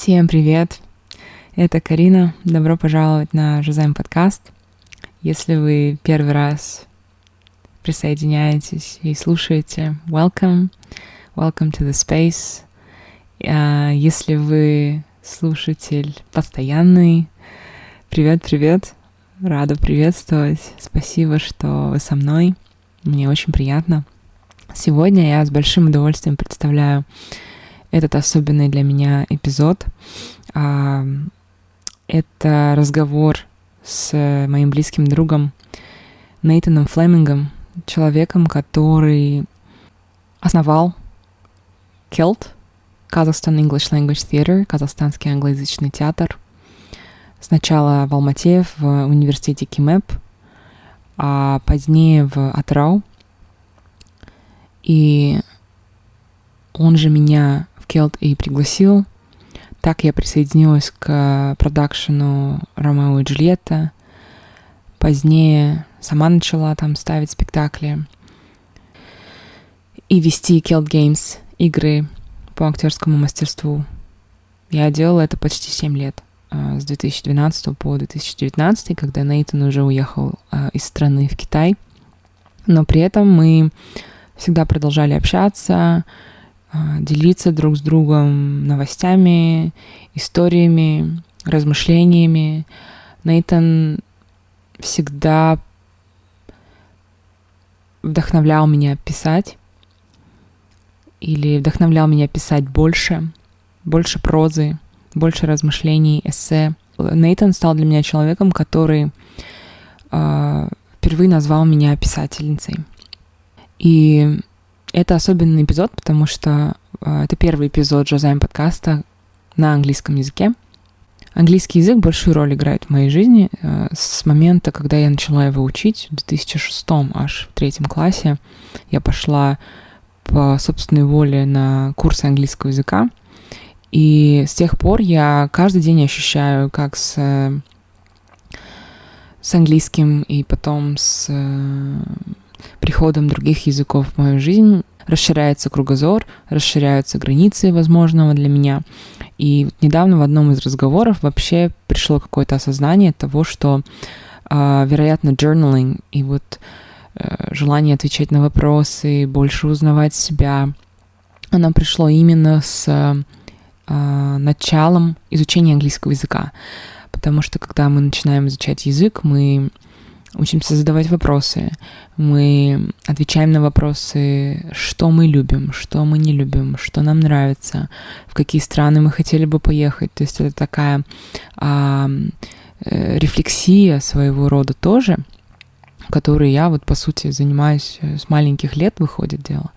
Всем привет! Это Карина. Добро пожаловать на jazziam подкаст. Если вы первый раз присоединяетесь и слушаете, welcome to the space. Если вы слушатель постоянный, привет! Рада приветствовать. Спасибо, что вы со мной. Мне очень приятно. Сегодня я с большим удовольствием представляю этот особенный для меня эпизод. Это разговор с моим близким другом Натаном Флемингом, человеком, который основал KELT, Kazakhstan English Language Theater, казахстанский англоязычный театр. Сначала в Алмате, в университете КИМЭП, а позднее в Атырау. И он же меня в KELT и пригласил. Так я присоединилась к продакшену Ромео и Джульетта. Позднее сама начала там ставить спектакли и вести KELT Games, игры по актерскому мастерству. Я делала это почти 7 лет, с 2012 по 2019, когда Нейтан уже уехал из страны в Китай. Но при этом мы всегда продолжали общаться, делиться друг с другом новостями, историями, размышлениями. Нейтан всегда вдохновлял меня писать или вдохновлял меня писать больше прозы, больше размышлений, эссе. Нейтан стал для меня человеком, который впервые назвал меня писательницей. И это особенный эпизод, потому что это первый эпизод jazziam подкаста на английском языке. Английский язык большую роль играет в моей жизни с момента, когда я начала его учить, в 2006 аж в 3 классе. Я пошла по собственной воле на курсы английского языка. И с тех пор я каждый день ощущаю, как с английским и потом с приходом других языков в мою жизнь расширяется кругозор, расширяются границы возможного для меня. И недавно в одном из разговоров вообще пришло какое-то осознание того, что, вероятно, journaling и желание отвечать на вопросы, больше узнавать себя, оно пришло именно с началом изучения английского языка. Потому что когда мы начинаем изучать язык, мы учимся задавать вопросы, мы отвечаем на вопросы, что мы любим, что мы не любим, что нам нравится, в какие страны мы хотели бы поехать. То есть это такая рефлексия своего рода тоже, которой я по сути занимаюсь с маленьких лет, выходит дело.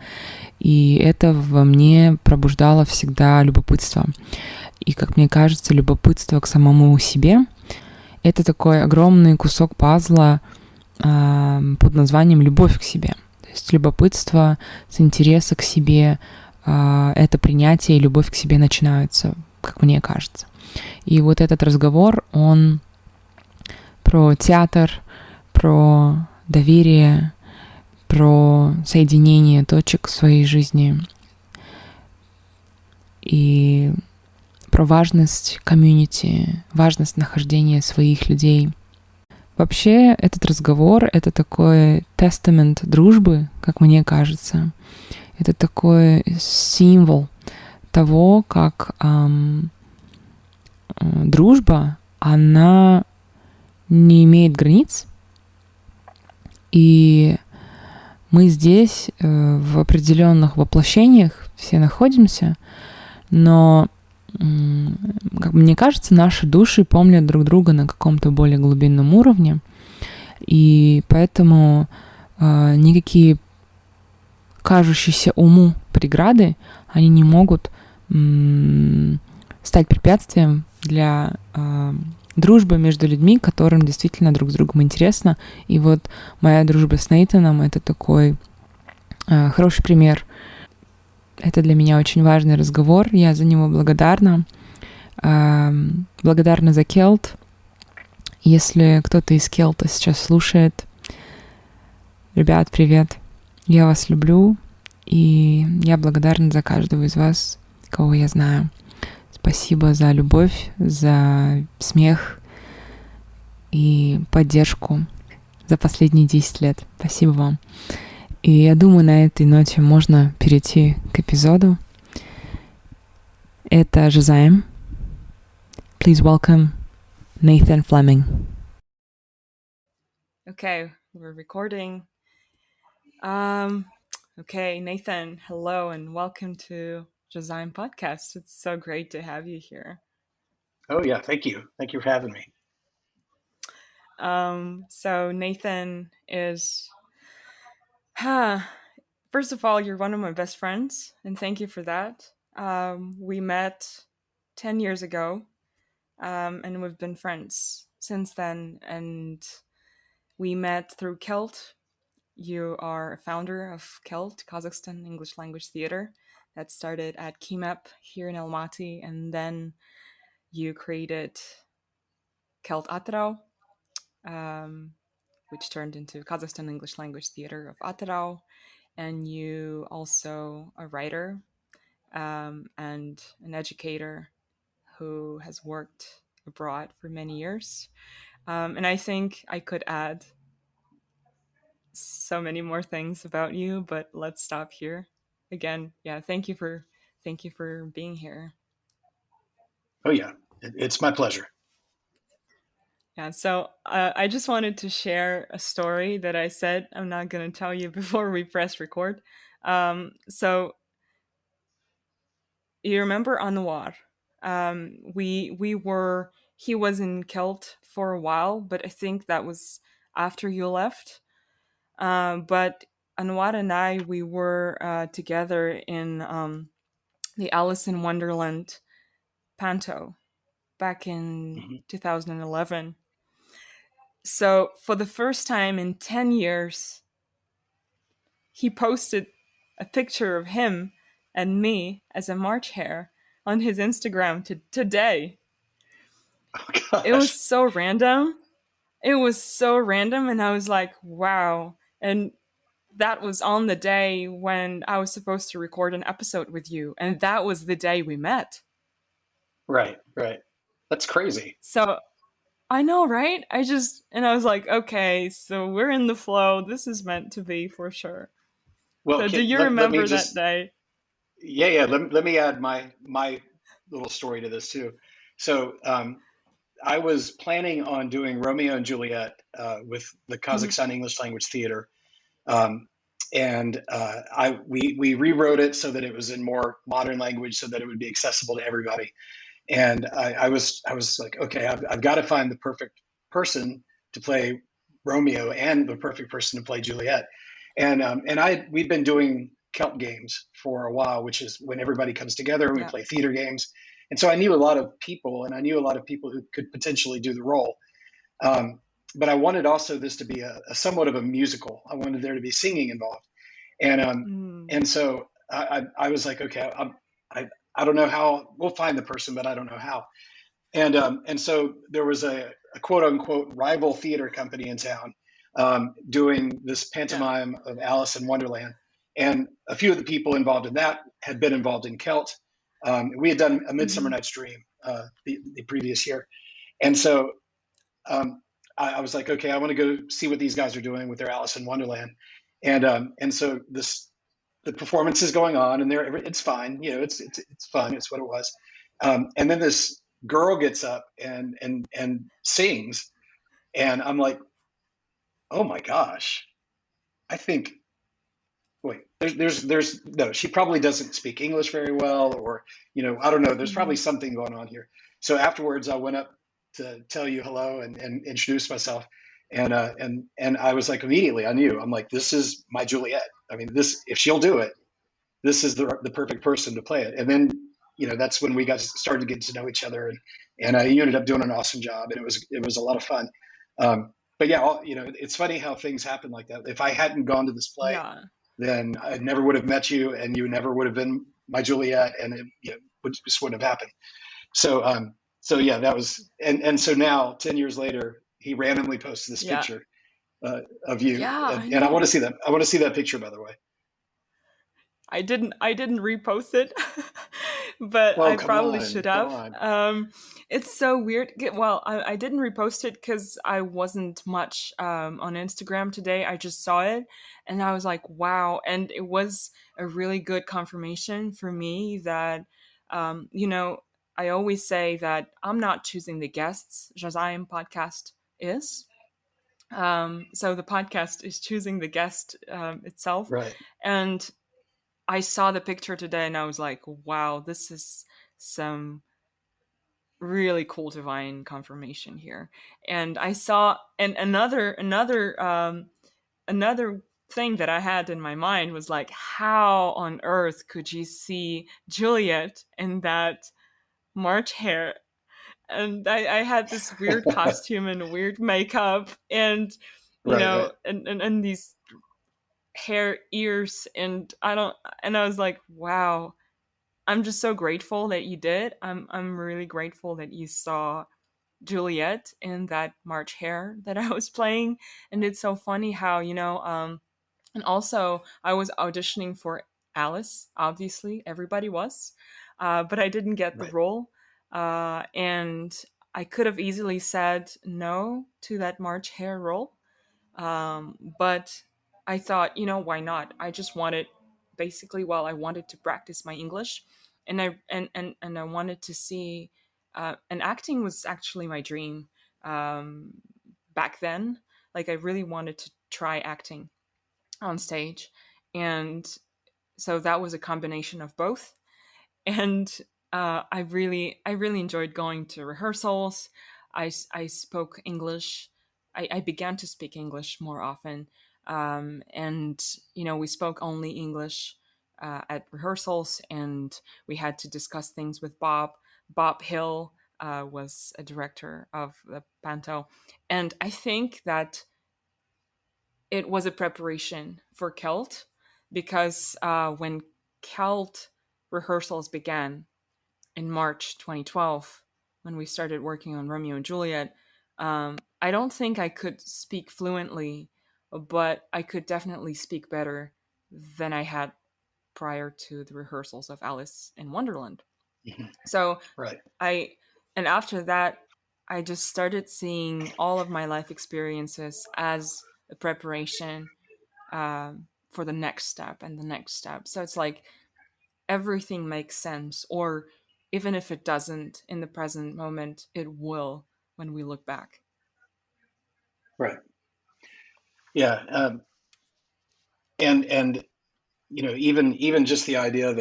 И это во мне пробуждало всегда любопытство. И, как мне кажется, любопытство к самому себе — это такой огромный кусок пазла под названием «любовь к себе». То есть любопытство с интереса к себе, это принятие и любовь к себе начинаются, как мне кажется. И этот разговор, он про театр, про доверие, про соединение точек в своей жизни и про важность комьюнити, важность нахождения своих людей. Вообще, этот разговор — это такой тестамент дружбы, как мне кажется. Это такой символ того, как дружба, она не имеет границ. И мы здесь в определенных воплощениях все находимся, но как мне кажется, наши души помнят друг друга на каком-то более глубинном уровне, и поэтому никакие кажущиеся уму преграды, они не могут стать препятствием для дружбы между людьми, которым действительно друг с другом интересно. И моя дружба с Нейтаном — это такой хороший пример. Это для меня очень важный разговор, я за него благодарна. Благодарна за KELT. Если кто-то из KELT сейчас слушает, ребят, привет. Я вас люблю, и я благодарна за каждого из вас, кого я знаю. Спасибо за любовь, за смех и поддержку за последние 10 лет. Спасибо вам. И я думаю, на этой ноте можно перейти к эпизоду. Это jazziam. Please welcome Nathan Fleming. Okay, we're recording. Okay, Nathan, hello and welcome to jazziam Podcast. It's so great to have you here. Oh yeah, thank you. Thank you for having me. So Nathan is, first of all, you're one of my best friends, and thank you for that. We met 10 years ago, and we've been friends since then, and we met through KELT. You are a founder of KELT, Kazakhstan English Language Theater, that started at KEMEP here in Almaty, and then you created KELT Atrau, which turned into Kazakhstan English Language Theater of Atrau, and you also a writer and an educator who has worked abroad for many years. And I think I could add so many more things about you, but let's stop here. Again, yeah, thank you for being here. Oh yeah, it's my pleasure. Yeah, so I just wanted to share a story that I said I'm not going to tell you before we press record. So you remember Anwar? He was in KELT for a while, but I think that was after you left. But Anwar and I, we were together in the Alice in Wonderland panto back in 2011. So for the first time in 10 years, he posted a picture of him and me as a March Hare on his Instagram today. Oh, gosh. It was so random. And I was like, wow. And that was on the day when I was supposed to record an episode with you. And that was the day we met. Right. That's crazy. So I know, right? I was like, okay, so we're in the flow. This is meant to be for sure. Well, so okay, do you remember that day? Yeah. Let me add my little story to this too. So I was planning on doing Romeo and Juliet with the Kazakhstan English Language Theater, and we rewrote it so that it was in more modern language, so that it would be accessible to everybody. And I was like, okay, I've got to find the perfect person to play Romeo and the perfect person to play Juliet. And we've been doing KELT games for a while, which is when everybody comes together and we play theater games. And so I knew a lot of people, and I knew a lot of people who could potentially do the role. But I wanted also this to be a somewhat of a musical. I wanted there to be singing involved. And so I was like, okay, I don't know how we'll find the person, but I don't know how. And so there was a quote unquote rival theater company in town doing this pantomime of Alice in Wonderland. And a few of the people involved in that had been involved in KELT. We had done A Midsummer Night's Dream the previous year. And so I was like, okay, I want to go see what these guys are doing with their Alice in Wonderland. And so the performance is going on, and it's fine. You know, it's fun. It's what it was. And then this girl gets up and sings, and I'm like, oh my gosh, I think. Wait, there's no. She probably doesn't speak English very well, or I don't know. There's probably something going on here. So afterwards, I went up to tell you hello and introduce myself, and I was like, immediately I knew. I'm like, this is my Juliet. I mean, if she'll do it, this is the perfect person to play it. And then that's when we started getting to know each other, and you ended up doing an awesome job, and it was a lot of fun. But yeah, it's funny how things happen like that. If I hadn't gone to this play, then I never would have met you, and you never would have been my Juliet, and it just wouldn't have happened. So yeah, that was, and so now 10 years later, he randomly posted this picture of you, and I want to see that. I want to see that picture, by the way. I didn't repost it, but Well, I come probably on, should come have. on. It's so weird. Well, I didn't repost it because I wasn't much on Instagram today. I just saw it and I was like, wow. And it was a really good confirmation for me that, I always say that I'm not choosing the guests. Jazziam podcast is. So the podcast is choosing the guest itself. Right. And I saw the picture today and I was like, wow, this is some really cool divine confirmation here. And I saw and another thing that I had in my mind was like, how on earth could you see Juliet in that March Hare? And I had this weird costume and weird makeup and Right, right. and these hair ears and I was like, wow, I'm just so grateful that you did. I'm really grateful that you saw Juliet in that March Hare that I was playing. And it's so funny how, and also I was auditioning for Alice, obviously, everybody was, but I didn't get the Right. role. And I could have easily said no to that March Hare role. But I thought, why not? I just wanted, basically, I wanted to practice my English, and I wanted to see. And acting was actually my dream back then. Like I really wanted to try acting on stage, and so that was a combination of both. And I really enjoyed going to rehearsals. I spoke English. I began to speak English more often, and we spoke only English at rehearsals, and we had to discuss things with Bob Hill was a director of the panto, and I think that it was a preparation for KELT because when KELT rehearsals began in March 2012, when we started working on Romeo and Juliet, I don't think I could speak fluently, but I could definitely speak better than I had prior to the rehearsals of Alice in Wonderland. So Right. and after that, I just started seeing all of my life experiences as a preparation for the next step and the next step. So it's like everything makes sense, or even if it doesn't in the present moment, it will when we look back. Right. Yeah. And even just the idea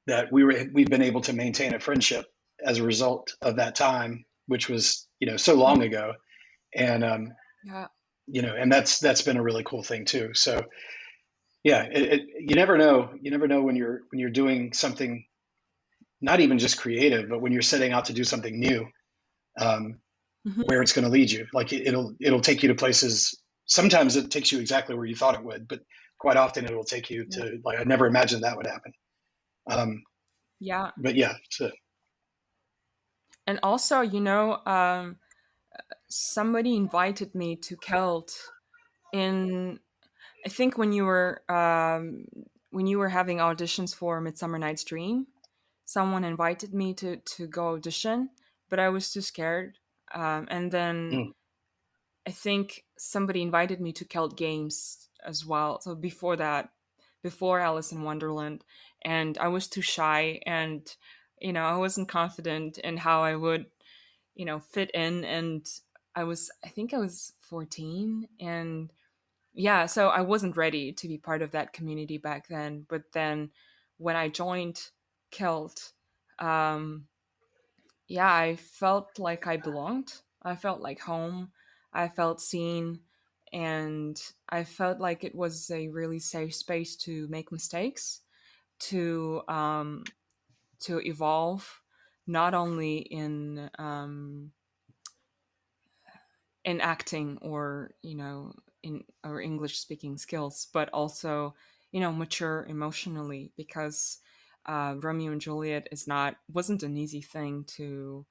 that we've been able to maintain a friendship as a result of that time, which was so long ago, and Yeah. and that's been a really cool thing too. So yeah, you never know. You never know when you're doing something, not even just creative, but when you're setting out to do something new, where it's going to lead you. Like it'll take you to places. Sometimes it takes you exactly where you thought it would, but quite often it will take you Yeah. to like I never imagined that would happen. Yeah. But yeah, so, And also, somebody invited me to KELT in, I think when you were having auditions for Midsummer Night's Dream, someone invited me to go audition, but I was too scared. And then mm, I think somebody invited me to KELT Games as well. So before that, before Alice in Wonderland, and I was too shy, and I wasn't confident in how I would, fit in. And I think I was 14, and yeah, so I wasn't ready to be part of that community back then. But then when I joined KELT, um, yeah, I felt like I belonged. I felt like home. I felt seen. And I felt like it was a really safe space to make mistakes, to evolve, not only in acting or in our English speaking skills, but also mature emotionally, because Romeo and Juliet wasn't an easy thing to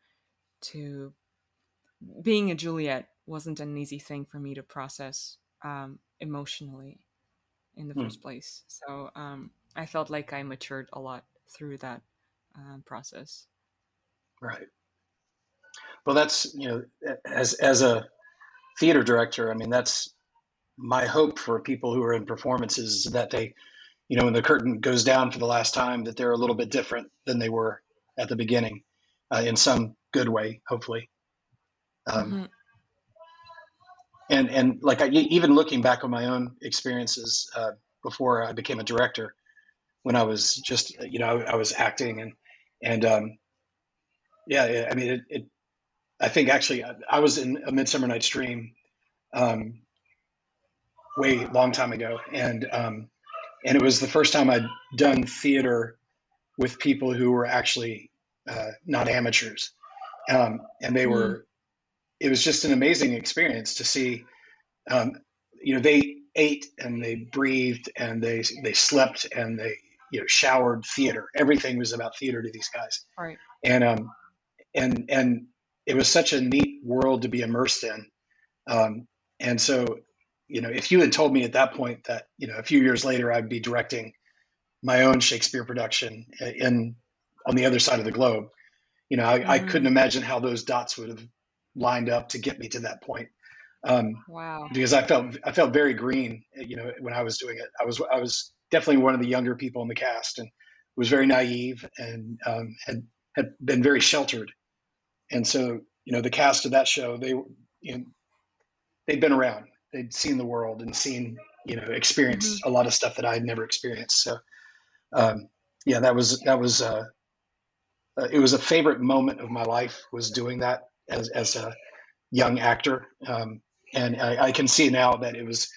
being a Juliet wasn't an easy thing for me to process emotionally in the mm. first place. So I felt like I matured a lot through that process. Right. Well, that's, as a theater director, I mean, that's my hope for people who are in performances, is that they, when the curtain goes down for the last time, that they're a little bit different than they were at the beginning, in some good way, hopefully. And like, even looking back on my own experiences before I became a director, when I was just, I was acting and yeah, I mean, I think actually I was in A Midsummer Night's Dream way long time ago, and it was the first time I'd done theater with people who were actually not amateurs, and they were. It was just an amazing experience to see. They ate and they breathed and they slept and they showered theater. Everything was about theater to these guys, Right. and it was such a neat world to be immersed in. And so, if you had told me at that point that, a few years later I'd be directing my own Shakespeare production on the other side of the globe, I couldn't imagine how those dots would have lined up to get me to that point. Wow. Because I felt very green, when I was doing it. I was definitely one of the younger people in the cast, and was very naive and had been very sheltered. And so, the cast of that show, they'd been around, they'd seen the world and experienced a lot of stuff that I had never experienced. So, yeah, that was it was a favorite moment of my life, was doing that as a young actor. And I can see now that it was,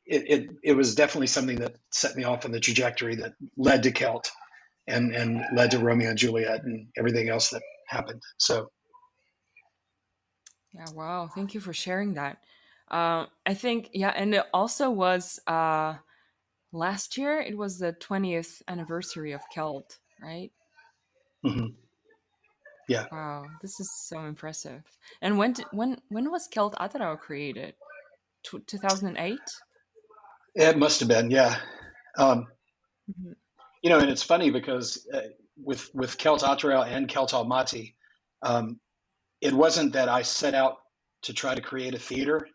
it was definitely something that set me off on the trajectory that led to KELT and led to Romeo and Juliet and everything else that happened. So. Yeah, wow. Thank you for sharing that. I think, yeah, and it also was last year, it was the 20th anniversary of KELT, right? Mm-hmm. Yeah. Wow, this is so impressive. And when was KELT Ataro created? 2008? It must have been, yeah. And it's funny because with KELT Ataro and KELT Almaty, it wasn't that I set out to try to create a theater,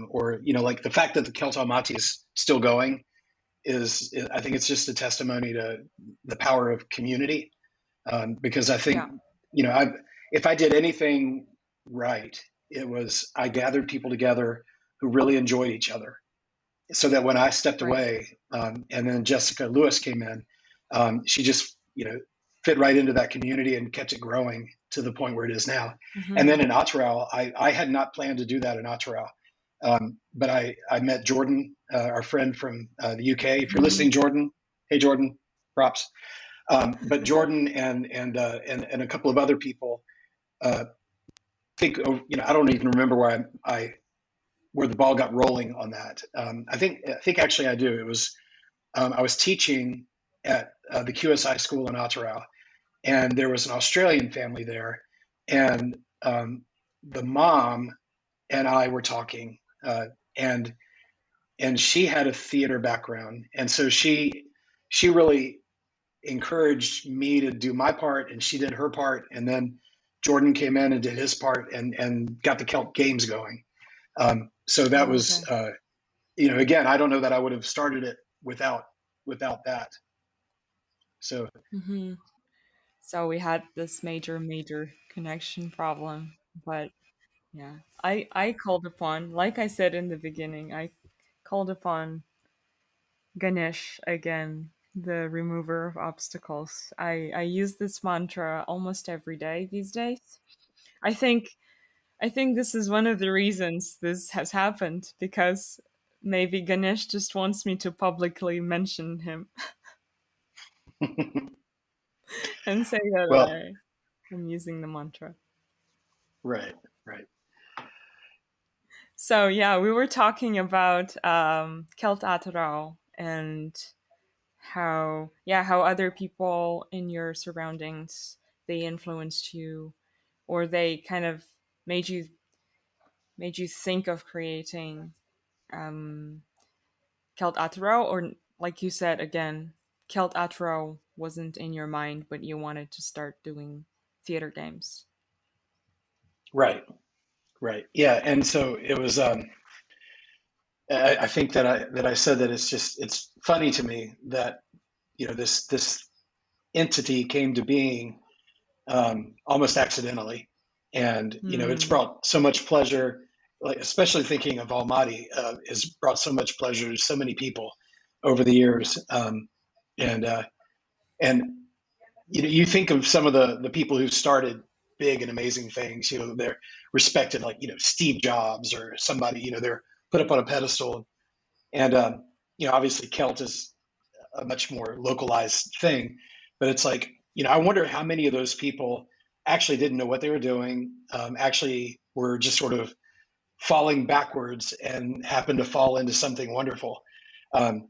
or like the fact that the KELT Almaty is still going is I think it's just a testimony to the power of community, because I think if I did anything right, it was I gathered people together who really enjoyed each other, so that when I stepped away, and then Jessica Lewis came in, she just fit right into that community and kept it growing to the point where it is now. And then in Ataro, I had not planned to do that in Ataro, but I met Jordan, our friend from the UK. If you're listening, Jordan, hey Jordan, props. But Jordan and a couple of other people, think I don't even remember where the ball got rolling on that. I think actually I do. It was I was teaching at the QSI school in Ataro, and there was an Australian family there, and the mom and I were talking, and she had a theater background, and so she really encouraged me to do my part, and she did her part, and then Jordan came in and did his part, and got the KELT games going. So that was, again, I don't know that I would have started it without that. So. So we had this major connection problem, but yeah, I called upon, like I said in the beginning, I called upon Ganesh again, the remover of obstacles. I use this mantra almost every day these days. I think this is one of the reasons this has happened, because maybe Ganesh just wants me to publicly mention him and say that Well, I'm using the mantra. Right. So yeah, we were talking about KELT Ataro and how other people in your surroundings, they influenced you, or they kind of made you think of creating KELT Ataro, or like you said again, KELT Atro wasn't in your mind, but you wanted to start doing theater games. Right. Yeah. And so it was, I think that I said that it's funny to me that, this entity came to being almost accidentally. And, it's brought so much pleasure, like, especially thinking of Almaty, has brought so much pleasure to so many people over the years. And you think of some of the people who started big and amazing things, they're respected, like, Steve Jobs or somebody, they're put up on a pedestal. And, obviously KELT is a much more localized thing, but it's like, I wonder how many of those people actually didn't know what they were doing, actually were just sort of falling backwards and happened to fall into something wonderful.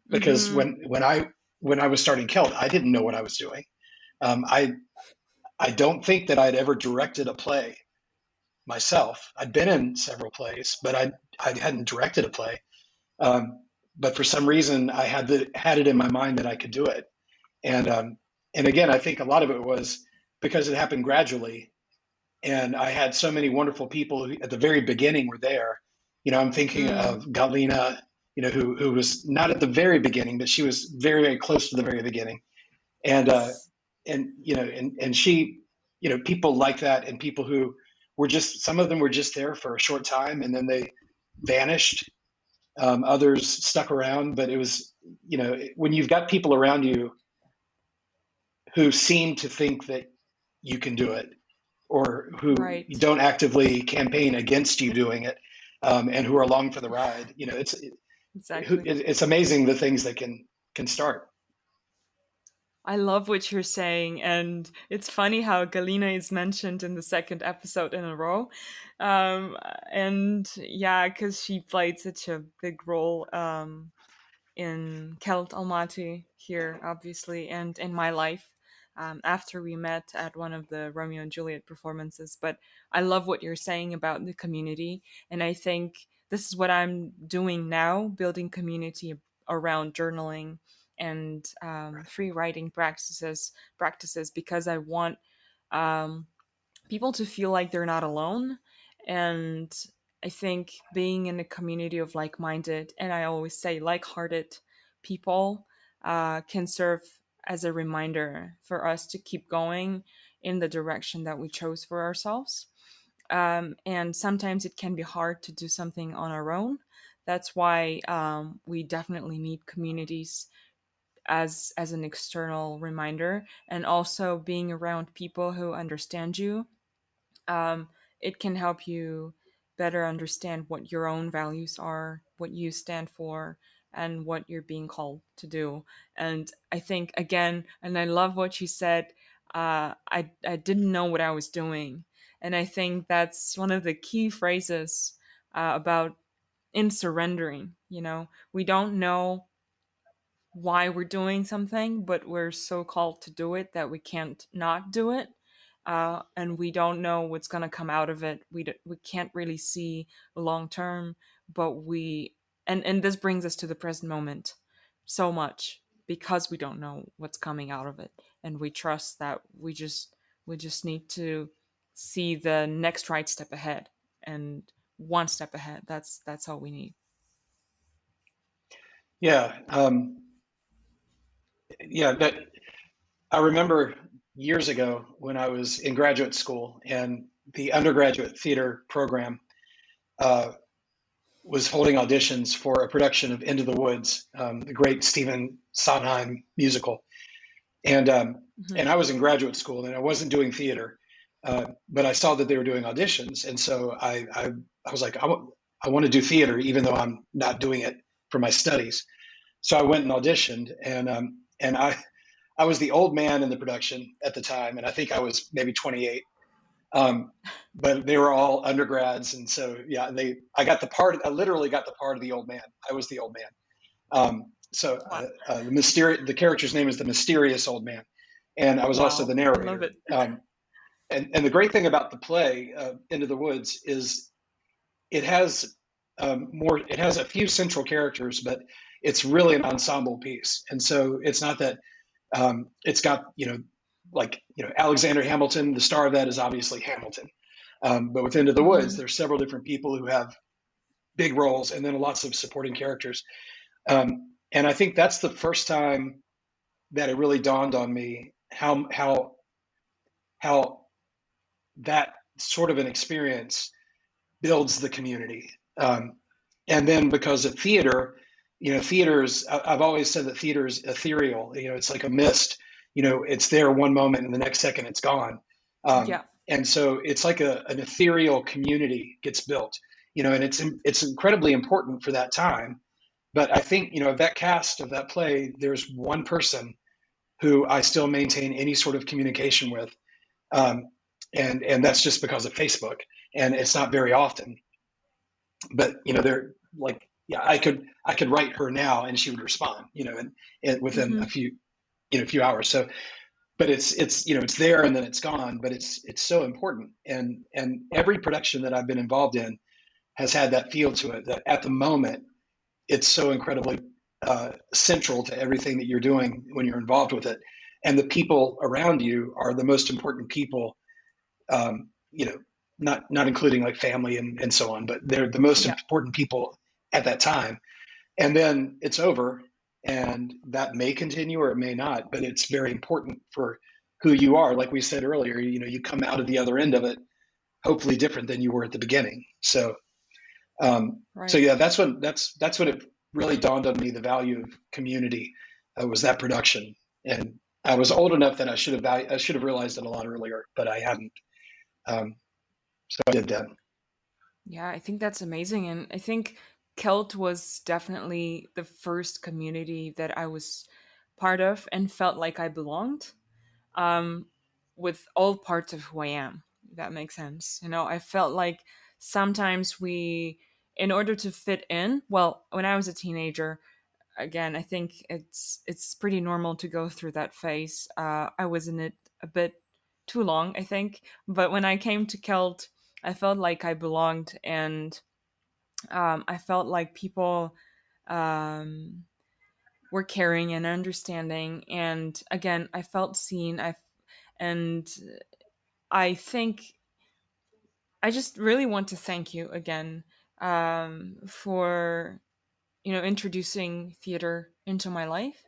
Because when I was starting KELT, I didn't know what I was doing. I don't think that I'd ever directed a play myself. I'd been in several plays, but I hadn't directed a play. But for some reason, I had it in my mind that I could do it. And again, I think a lot of it was because it happened gradually, and I had so many wonderful people who at the very beginning were there. I'm thinking of Galina, who was not at the very beginning, but she was very, very close to the very beginning. And she, people like that, and people who were some of them were just there for a short time and then they vanished. Others stuck around, but it was, when you've got people around you who seem to think that you can do it, or who don't actively campaign against you doing it, and who are along for the ride, it's amazing the things that can start. I love what you're saying, and it's funny how Galina is mentioned in the second episode in a row. And yeah, because she played such a big role in KELT Almaty here, obviously, and in my life after we met at one of the Romeo and Juliet performances. But I love what you're saying about the community, and I think this is what I'm doing now, building community around journaling and free writing practices, because I want people to feel like they're not alone. And I think being in a community of like-minded, and I always say like-hearted people, can serve as a reminder for us to keep going in the direction that we chose for ourselves. And sometimes it can be hard to do something on our own. That's why we definitely need communities as an external reminder, and also being around people who understand you. It can help you better understand what your own values are, what you stand for, and what you're being called to do. And I think, again, and I love what you said, I didn't know what I was doing. And I think that's one of the key phrases about in surrendering. We don't know why we're doing something, but we're so called to do it that we can't not do it. And we don't know what's going to come out of it. We can't really see long term, but and this brings us to the present moment so much, because we don't know what's coming out of it, and we trust that we just need to see the next right step ahead, and one step ahead. That's all we need. Yeah. That I remember years ago when I was in graduate school, and the undergraduate theater program was holding auditions for a production of Into the Woods, the great Stephen Sondheim musical. And I was in graduate school and I wasn't doing theater, but I saw that they were doing auditions. And so I was like, I want to do theater, even though I'm not doing it for my studies. So I went and auditioned, and I was the old man in the production at the time, and I think I was maybe 28. But they were all undergrads, and so yeah, I got the part. I literally got the part of the old man. I was the old man. The character's name is the Mysterious Old Man, and I was also the narrator. I love it. And the great thing about the play Into the Woods is it has a few central characters, but it's really an ensemble piece. And so it's not that It's got, Alexander Hamilton, the star of that is obviously Hamilton. But with Into the Woods, there's several different people who have big roles, and then lots of supporting characters. And I think that's the first time that it really dawned on me how that sort of an experience builds the community. And then because of theater, I've always said that theater is ethereal. It's like a mist. It's there one moment and the next second it's gone. Yeah. And so it's like an ethereal community gets built, and it's incredibly important for that time. But I think, of that cast of that play, there's one person who I still maintain any sort of communication with. And that's just because of Facebook, and it's not very often. But they're like, yeah, I could write her now and she would respond, and within a few hours. So, but it's there and then it's gone. But it's so important, and every production that I've been involved in has had that feel to it. That at the moment, it's so incredibly central to everything that you're doing when you're involved with it, and the people around you are the most important people. Not including like family and so on, but they're the most important people at that time. And then it's over, and that may continue or it may not, but it's very important for who you are. Like we said earlier, you come out of the other end of it, hopefully different than you were at the beginning. So, Right. So yeah, that's what it really dawned on me. The value of community was that production, and I was old enough that I should have realized it a lot earlier, but I hadn't. So I did that. Yeah, I think that's amazing. And I think KELT was definitely the first community that I was part of and felt like I belonged, with all parts of who I am, if that makes sense. I felt like sometimes in order to fit in, well, when I was a teenager, again, I think it's pretty normal to go through that phase. I was in it a bit too long, I think. But when I came to KELT, I felt like I belonged, and I felt like people were caring and understanding. And again, I felt seen. And I think I just really want to thank you again for introducing theater into my life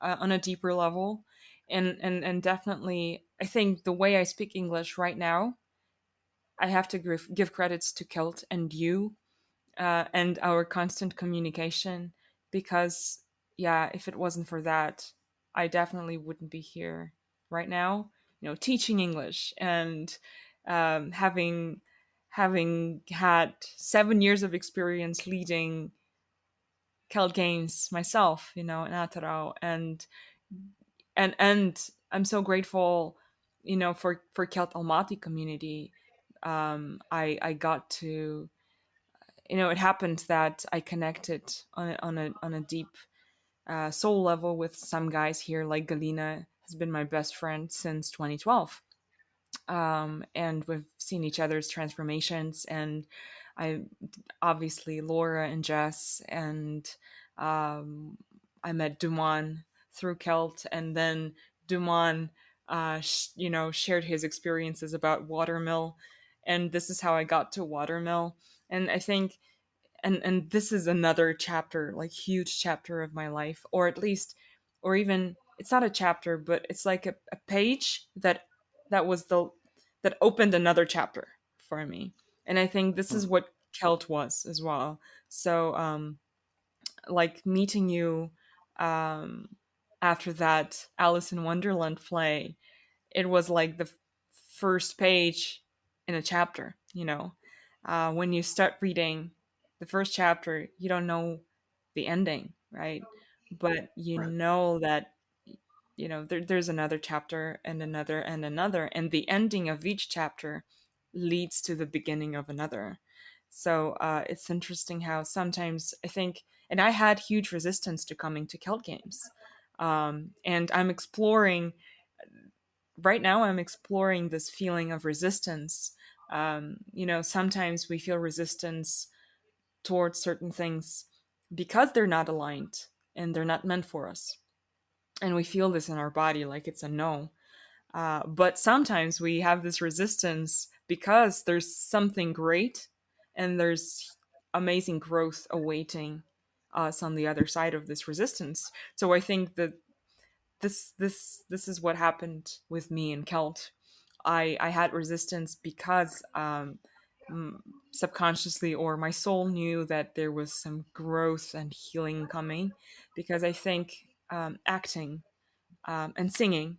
on a deeper level, and definitely, I think the way I speak English right now, I have to give credits to KELT and you, and our constant communication, because yeah, if it wasn't for that, I definitely wouldn't be here right now, teaching English, and having had 7 years of experience leading KELT games myself, in Ataro, and I'm so grateful, for KELT Almaty community. I got to, it happened that I connected on a deep soul level with some guys here, like Galina has been my best friend since 2012. And we've seen each other's transformations, and I obviously Laura and Jess, and I met Duman through KELT, and then Duman shared his experiences about Watermill, and this is how I got to Watermill. And I think and this is another chapter, like huge chapter of my life, or at least, or even, it's not a chapter, but it's like a page that opened another chapter for me. And I think this is what KELT was as well. So like meeting you after that Alice in Wonderland play, it was like the first page in a chapter. When you start reading the first chapter, you don't know the ending, right? But you Right. know that there's another chapter and another and another, and the ending of each chapter leads to the beginning of another. So it's interesting how sometimes I think, and I had huge resistance to coming to KELT games, and right now I'm exploring this feeling of resistance. Sometimes we feel resistance towards certain things because they're not aligned and they're not meant for us. and we feel this in our body like it's a no. But sometimes we have this resistance because there's something great and there's amazing growth awaiting us on the other side of this resistance. So I think that this is what happened with me in KELT. I had resistance because subconsciously, or my soul knew that there was some growth and healing coming, because I think acting and singing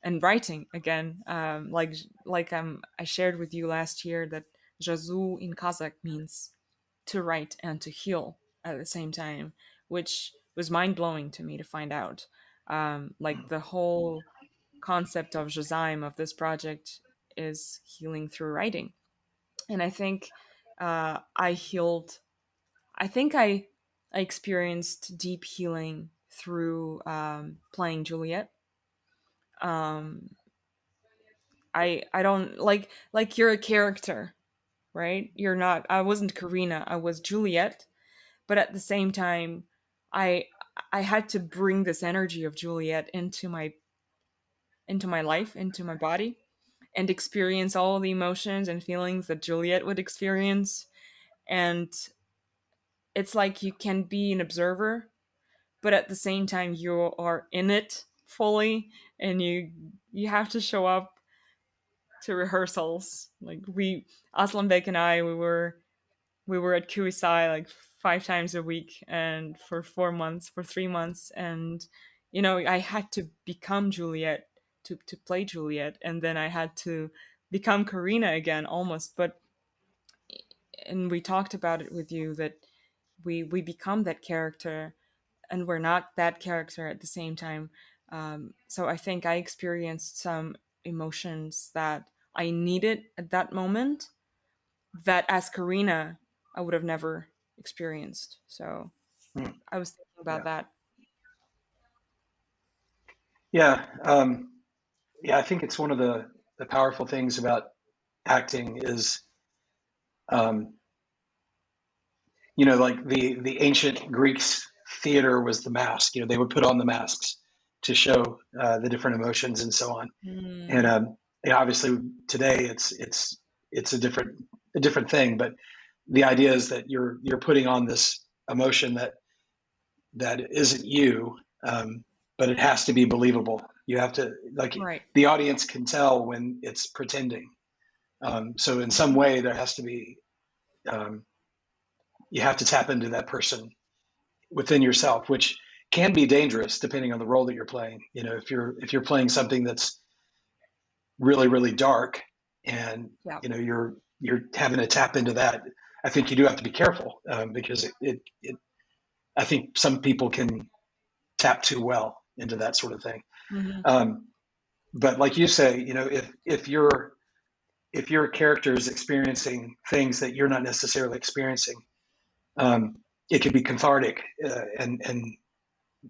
and writing again, I shared with you last year that jazu in Kazakh means to write and to heal at the same time, which was mind blowing to me to find out. Like the whole concept of jazziam, of this project, is healing through writing, and I think I healed. I think I experienced deep healing through playing Juliet. Um, I don't like you're a character, right? You're not. I wasn't Karina. I was Juliet, but at the same time, I I had to bring this energy of Juliet into my life, into my body, and experience all the emotions and feelings that Juliet would experience. And it's like you can be an observer, but at the same time you are in it fully, and you have to show up to rehearsals. Like Aslanbek and I, we were at QSI like 5 times a week, and for 4 months, for 3 months, and I had to become Juliet to play Juliet, and then I had to become Karina again, almost. But and we talked about it with you that we become that character, and we're not that character at the same time. So I think I experienced some emotions that I needed at that moment, that as Karina I would have never experienced. So Hmm. I was thinking about Yeah. that. Yeah. Yeah. I think it's one of the powerful things about acting is, um, like the ancient Greeks theater was the mask. They would put on the masks to show the different emotions and so on. And Mm, obviously today it's a different thing. But the idea is that you're putting on this emotion that isn't you, but it has to be believable. You have to, like, right. the audience can tell when it's pretending. So in some way there has to be, um, you have to tap into that person within yourself, which can be dangerous depending on the role that you're playing. If you're playing something that's really really dark, and Yeah. you're having to tap into that, I think you do have to be careful, because it I think some people can tap too well into that sort of thing. Hmm. Um, but like you say, if your character is experiencing things that you're not necessarily experiencing, it can be cathartic, and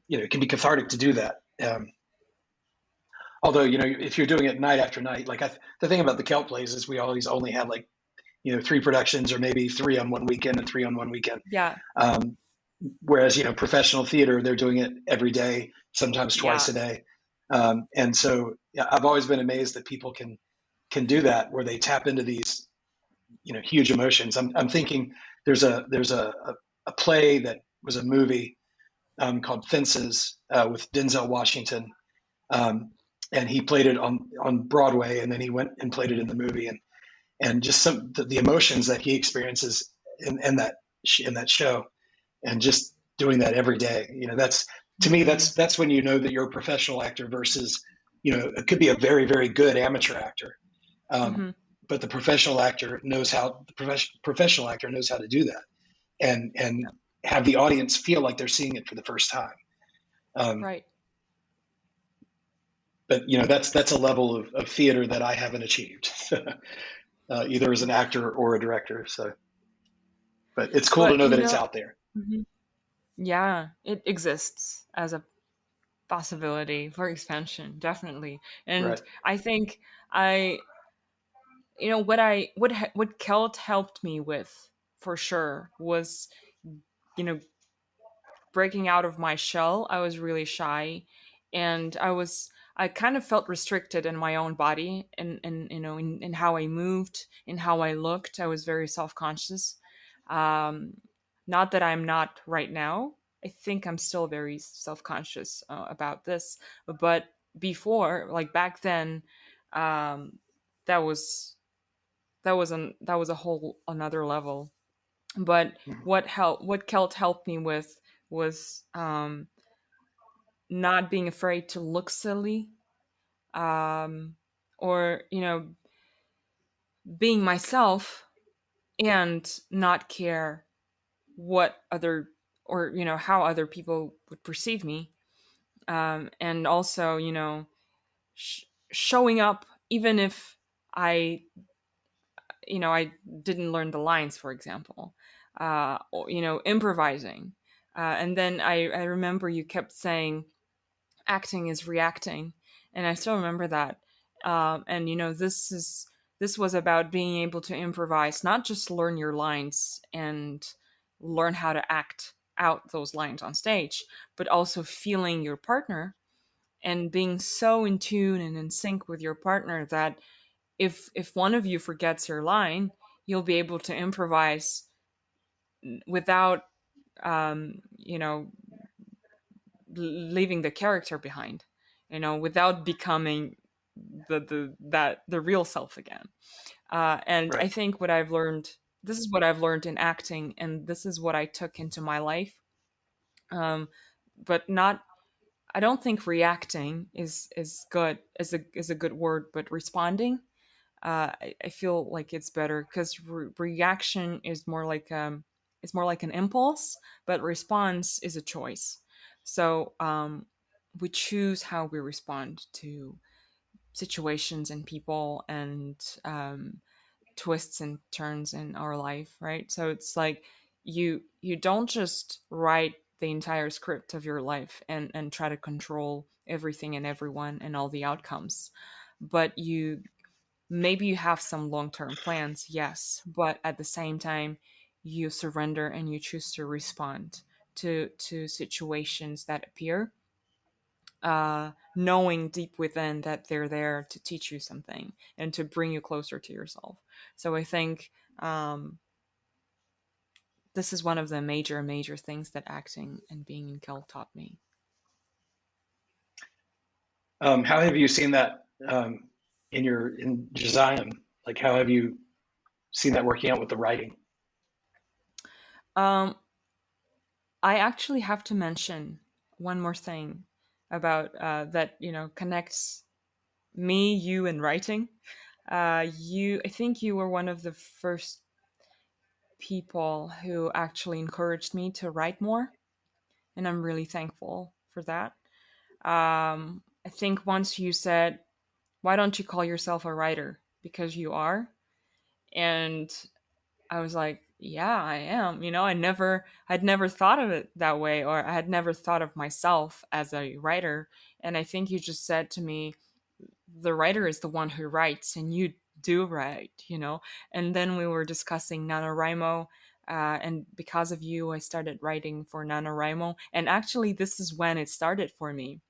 it can be cathartic to do that. Although, if you're doing it night after night, like the thing about the KELT plays is we always only have, like, 3 productions, or maybe 3 on one weekend and 3 on one weekend. Yeah. Whereas, professional theater, they're doing it every day, sometimes twice Yeah. a day. And so, yeah, I've always been amazed that people can do that, where they tap into these, huge emotions. I'm thinking there's a play that was a movie, called Fences, with Denzel Washington, um, and he played it on Broadway, and then he went and played it in the movie, and just the emotions that he experiences in that show, and just doing that every day. That's, to me, Mm, that's when that you're a professional actor versus, it could be a very very good amateur actor. Um, hmm. but the professional actor knows how to do that, and Yeah. have the audience feel like they're seeing it for the first time. Um, Right. but that's a level of theater that I haven't achieved, either as an actor or a director. So, but it's cool to But know that it's out there. mhm. Yeah, it exists as a possibility for expansion, definitely. And Right. I think I what KELT helped me with, for sure, was you know breaking out of my shell. I was really shy, and I kind of felt restricted in my own body, and in how I moved, in how I looked. I was very self-conscious. Um, Not that I'm not right now. I think I'm still very self-conscious about this, but before, like back then, um, that was that was a whole another level. But what KELT helped me with was not being afraid to look silly, or being myself and not care what other, or how other people would perceive me, and also showing up even if I I didn't learn the lines, for example, or, improvising. And then I remember you kept saying acting is reacting, and I still remember that. And this was about being able to improvise, not just learn your lines and learn how to act out those lines on stage, but also feeling your partner and being so in tune and in sync with your partner that if one of you forgets your line, you'll be able to improvise without um, you know leaving the character behind, without becoming the real self again. And I Right. think what I've learned, this is what I've learned in acting, and this is what I took into my life. Um, but not, I don't think reacting is good, is a good word, but responding. I feel like it's better because reaction is more like it's more like an impulse, but response is a choice. So we choose how we respond to situations and people and twists and turns in our life, right? So it's like you don't just write the entire script of your life and try to control everything and everyone and all the outcomes, but maybe you have some long-term plans, yes, but at the same time you surrender and you choose to respond to situations that appear, knowing deep within that they're there to teach you something and to bring you closer to yourself. So I think this is one of the major things that acting and being in KELT taught me. How have you seen that in jazziam? Like, how have you seen that working out with the writing? um, I actually have to mention one more thing about that connects me, you, and writing. I think you were one of the first people who actually encouraged me to write more, and I'm really thankful for that. I think once you said, "Why don't you call yourself a writer?" Because you are, and I was like, "Yeah, I am." I'd never thought of it that way, or I had never thought of myself as a writer. And I think you just said to me, the writer is the one who writes, and you do write. And then we were discussing NaNoWriMo, and because of you, I started writing for NaNoWriMo. And actually, this is when it started for me.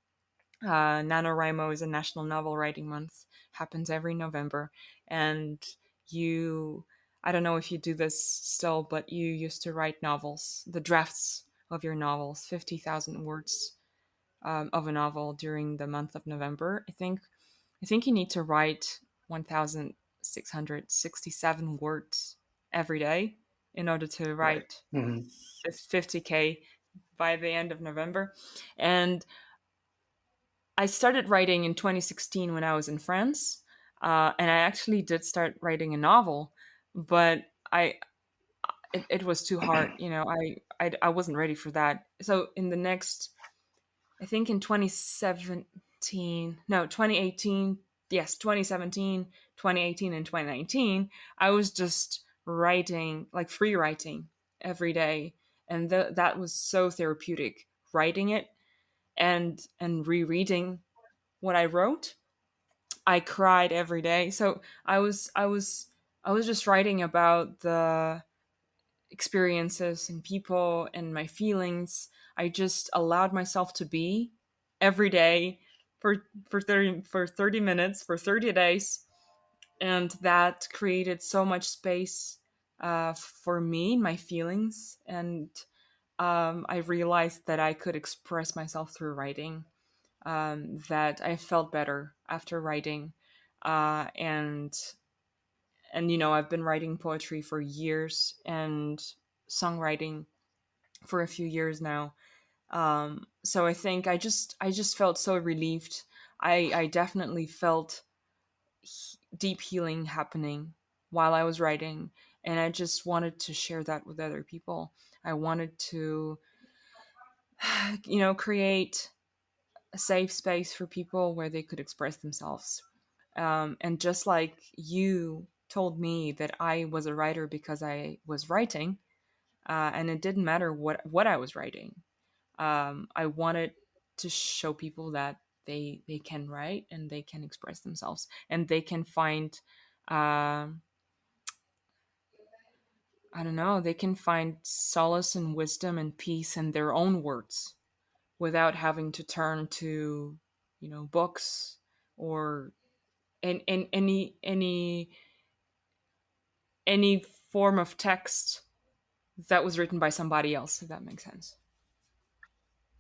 NaNoWriMo is a National Novel Writing Month, happens every November. And you, I don't know if you do this still, but you used to write novels, the drafts of your novels, 50,000 words of a novel during the month of November. I think you need to write 1,667 words every day in order to Right. write Mm-hmm. 50K by the end of November. And I started writing in 2016 when I was in France, and I actually did start writing a novel, but it was too hard. I wasn't ready for that. So in the next, I think in 2017, no, 2018, yes, 2017, 2018, and 2019, I was just writing, like free writing every day. And that was so therapeutic, writing it and rereading what I wrote. I cried every day. So I was just writing about the experiences and people and my feelings. I just allowed myself to be every day for 30 minutes for 30 days, and that created so much space for me, my feelings, and I realized that I could express myself through writing. That I felt better after writing, and I've been writing poetry for years and songwriting for a few years now. So I think I just felt so relieved. I definitely felt deep healing happening while I was writing, and I just wanted to share that with other people. I wanted to, create a safe space for people where they could express themselves. And just like you told me that I was a writer because I was writing, and it didn't matter what I was writing. I wanted to show people that they can write and they can express themselves and they can find, I don't know, they can find solace and wisdom and peace in their own words without having to turn to, books or any form of text that was written by somebody else, if that makes sense.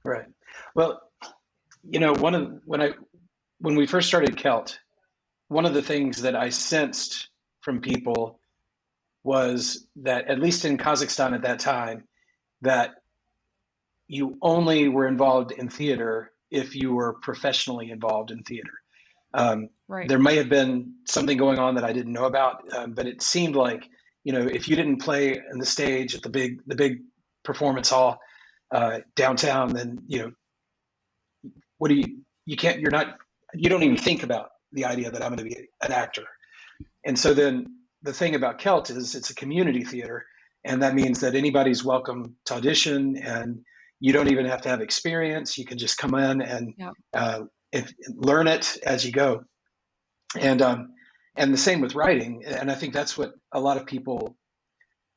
Right. Well, when we first started KELT, one of the things that I sensed from people was that, at least in Kazakhstan at that time, that you only were involved in theater if you were professionally involved in theater. Right. There may have been something going on that I didn't know about, but it seemed like, if you didn't play on the stage at the big performance hall downtown, then what do you don't even think about the idea that I'm going to be an actor. And so then the thing about KELT is it's a community theater, and that means that anybody's welcome to audition, and you don't even have to have experience. You can just come in and learn it as you go. And the same with writing. And I think that's what a lot of people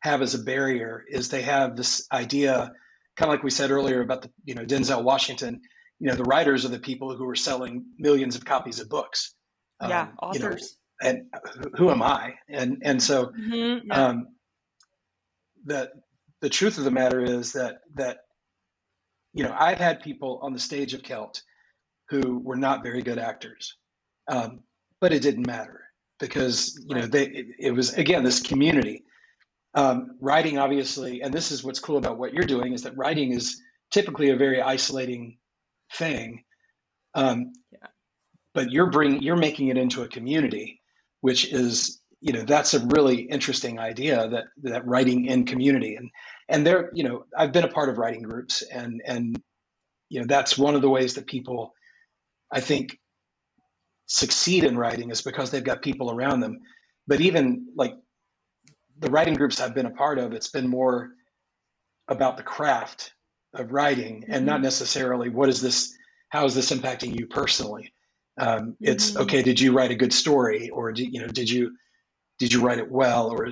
have as a barrier, is they have this idea, kind of like we said earlier about Denzel Washington. The writers are the people who are selling millions of copies of books. Authors. And who am I? And so the truth of the matter is that I've had people on the stage of KELT who were not very good actors, but it didn't matter because it was, again, this community. Writing, obviously, and this is what's cool about what you're doing, is that writing is typically a very isolating thing, but you're making it into a community, which is, that's a really interesting idea, that writing in community. And there, I've been a part of writing groups, and that's one of the ways that people, I think, succeed in writing, is because they've got people around them. But even like the writing groups I've been a part of, it's been more about the craft of writing and not necessarily how is this impacting you personally. It's okay, did you write a good story, or did you write it well, or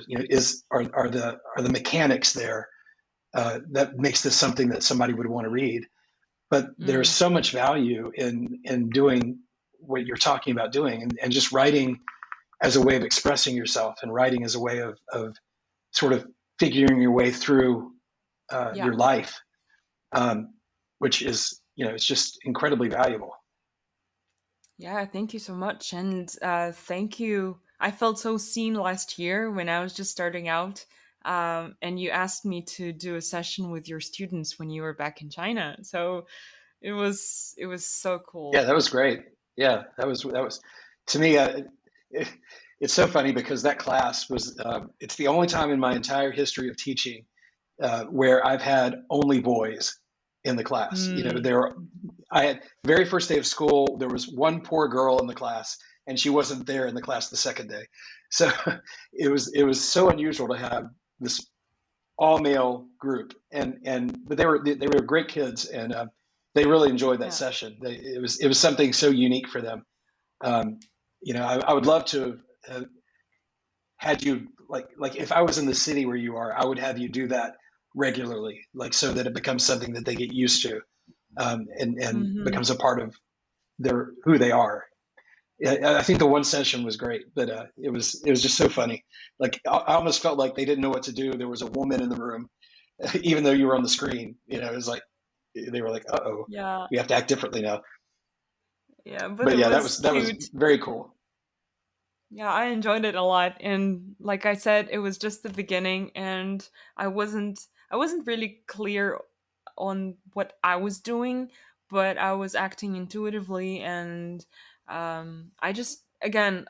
are the mechanics there that makes this something that somebody would want to read. But there's so much value in doing what you're talking about doing, and just writing as a way of expressing yourself, and writing as a way of sort of figuring your way through your life, which is, it's just incredibly valuable. Yeah, thank you so much. And thank you. I felt so seen last year when I was just starting out. And you asked me to do a session with your students when you were back in China. So it was so cool. Yeah, that was great. Yeah, that was to me, it's so funny because that class was, it's the only time in my entire history of teaching where I've had only boys in the class. I had very first day of school, there was one poor girl in the class, and she wasn't there in the class the second day. So it was so unusual to have this all male group, but they were great kids, and they really enjoyed that session. It was something so unique for them. I would love to have had you, like if I was in the city where you are, I would have you do that regularly, like so that it becomes something that they get used to. and becomes a part of who they are. I think the one session was great, but it was just so funny. Like I almost felt like they didn't know what to do. There was a woman in the room, even though you were on the screen. You know, it was like they were like, "Uh-oh, Yeah. we have to act differently now." Yeah, But it yeah, was that was cute. very cool. Yeah, I enjoyed it a lot, and like I said, it was just the beginning, and I wasn't really clear on what I was doing, but I was acting intuitively, and I just, again,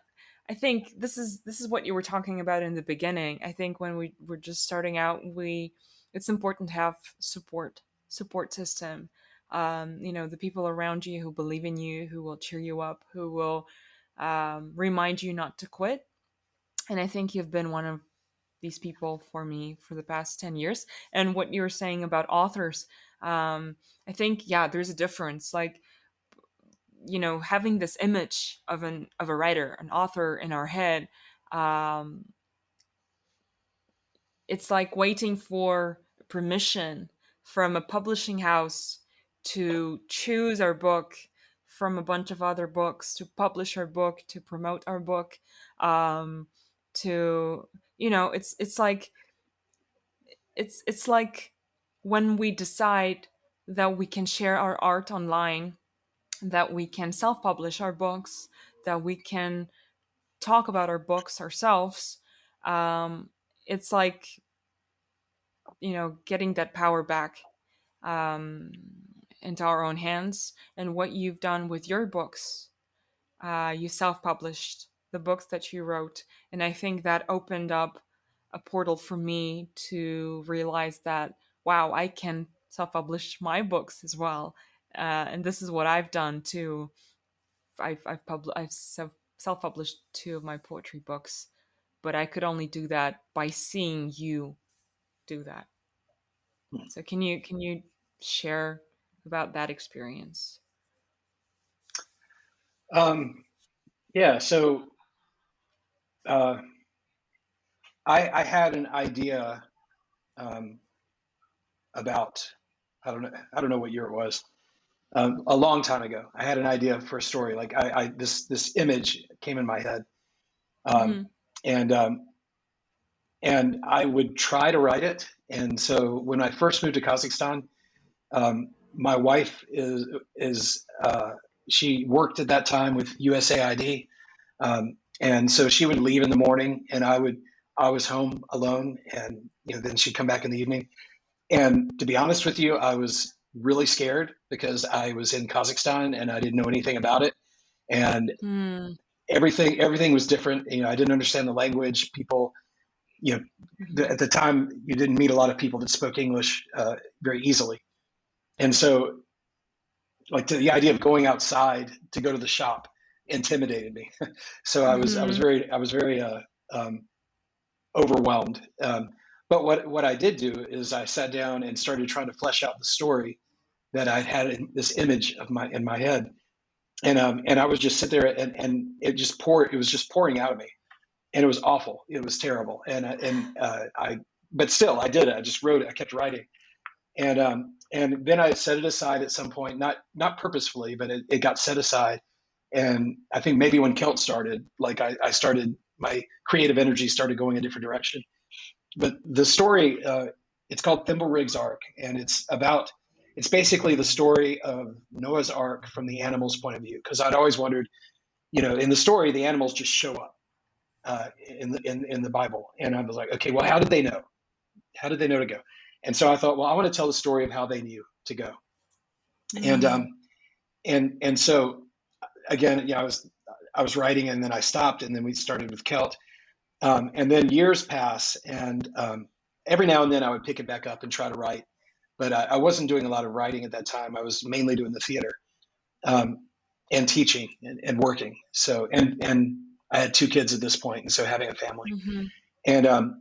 I think this is what you were talking about in the beginning. I think when we were just starting out, it's important to have support system. You know, the people around you who believe in you, who will cheer you up, who will remind you not to quit. And I think you've been one of these people for me for the past 10 years. And what you were saying about authors, I think, yeah, there's a difference. Like, you know, having this image of a writer, an author in our head, um, it's like waiting for permission from a publishing house to choose our book from a bunch of other books, to publish our book, to promote our book, um, to, you know, it's like it's like when we decide that we can share our art online, that we can self-publish our books, that we can talk about our books ourselves. It's like, you know, getting that power back um, into our own hands. And what you've done with your books, you self-published the books that you wrote, and I think that opened up a portal for me to realize that, wow, I can self-publish my books as well. And this is what I've done too. I've self-published 2 of my poetry books, but I could only do that by seeing you do that. So can you share about that experience? Yeah, so uh, I had an idea um, about I don't know what year it was. A long time ago, I had an idea for a story. Like this image came in my head, um, Mm-hmm. and and I would try to write it. And so when I first moved to Kazakhstan, my wife is she worked at that time with USAID, and so she would leave in the morning, and I was home alone, and then she'd come back in the evening. And to be honest with you, I was really scared because I was in Kazakhstan and I didn't know anything about it, and Mm. everything was different. I didn't understand the language. People, at the time, you didn't meet a lot of people that spoke English very easily, and so like the idea of going outside to go to the shop intimidated me. So Mm-hmm. I was very overwhelmed. But what I did do is I sat down and started trying to flesh out the story that I had in this image of in my head, and I was just sit there and it was just pouring out of me, and it was awful. It was terrible, but still I did it. I just wrote it. I kept writing, and then I set it aside at some point, not purposefully, but it got set aside. And I think maybe when KELT started, like I started, my creative energy started going a different direction. But the story, it's called Thimblerig's Ark, and it's basically the story of Noah's Ark from the animals' point of view. Because I'd always wondered, in the story, the animals just show up in the Bible, and I was like, okay, well, how did they know? How did they know to go? And so I thought, well, I want to tell the story of how they knew to go. Mm. And so again, I was writing, and then I stopped, and then we started with KELT. And then years pass, and every now and then I would pick it back up and try to write, but I wasn't doing a lot of writing at that time. I was mainly doing the theater and teaching and working. So and I had 2 kids at this point, and so having a family. Mm-hmm. And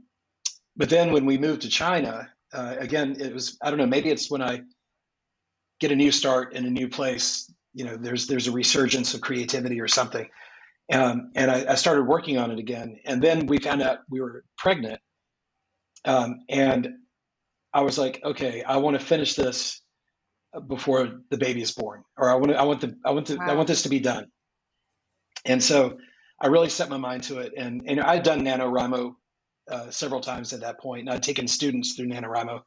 but then when we moved to China, again, it was, I don't know, maybe it's when I get a new start in a new place, there's a resurgence of creativity or something. And I started working on it again. And then we found out we were pregnant. And I was like, okay, I want to finish this before the baby is born, or I want this to be done. And so I really set my mind to it. And I'd done NaNoWriMo several times at that point, and I'd taken students through NaNoWriMo,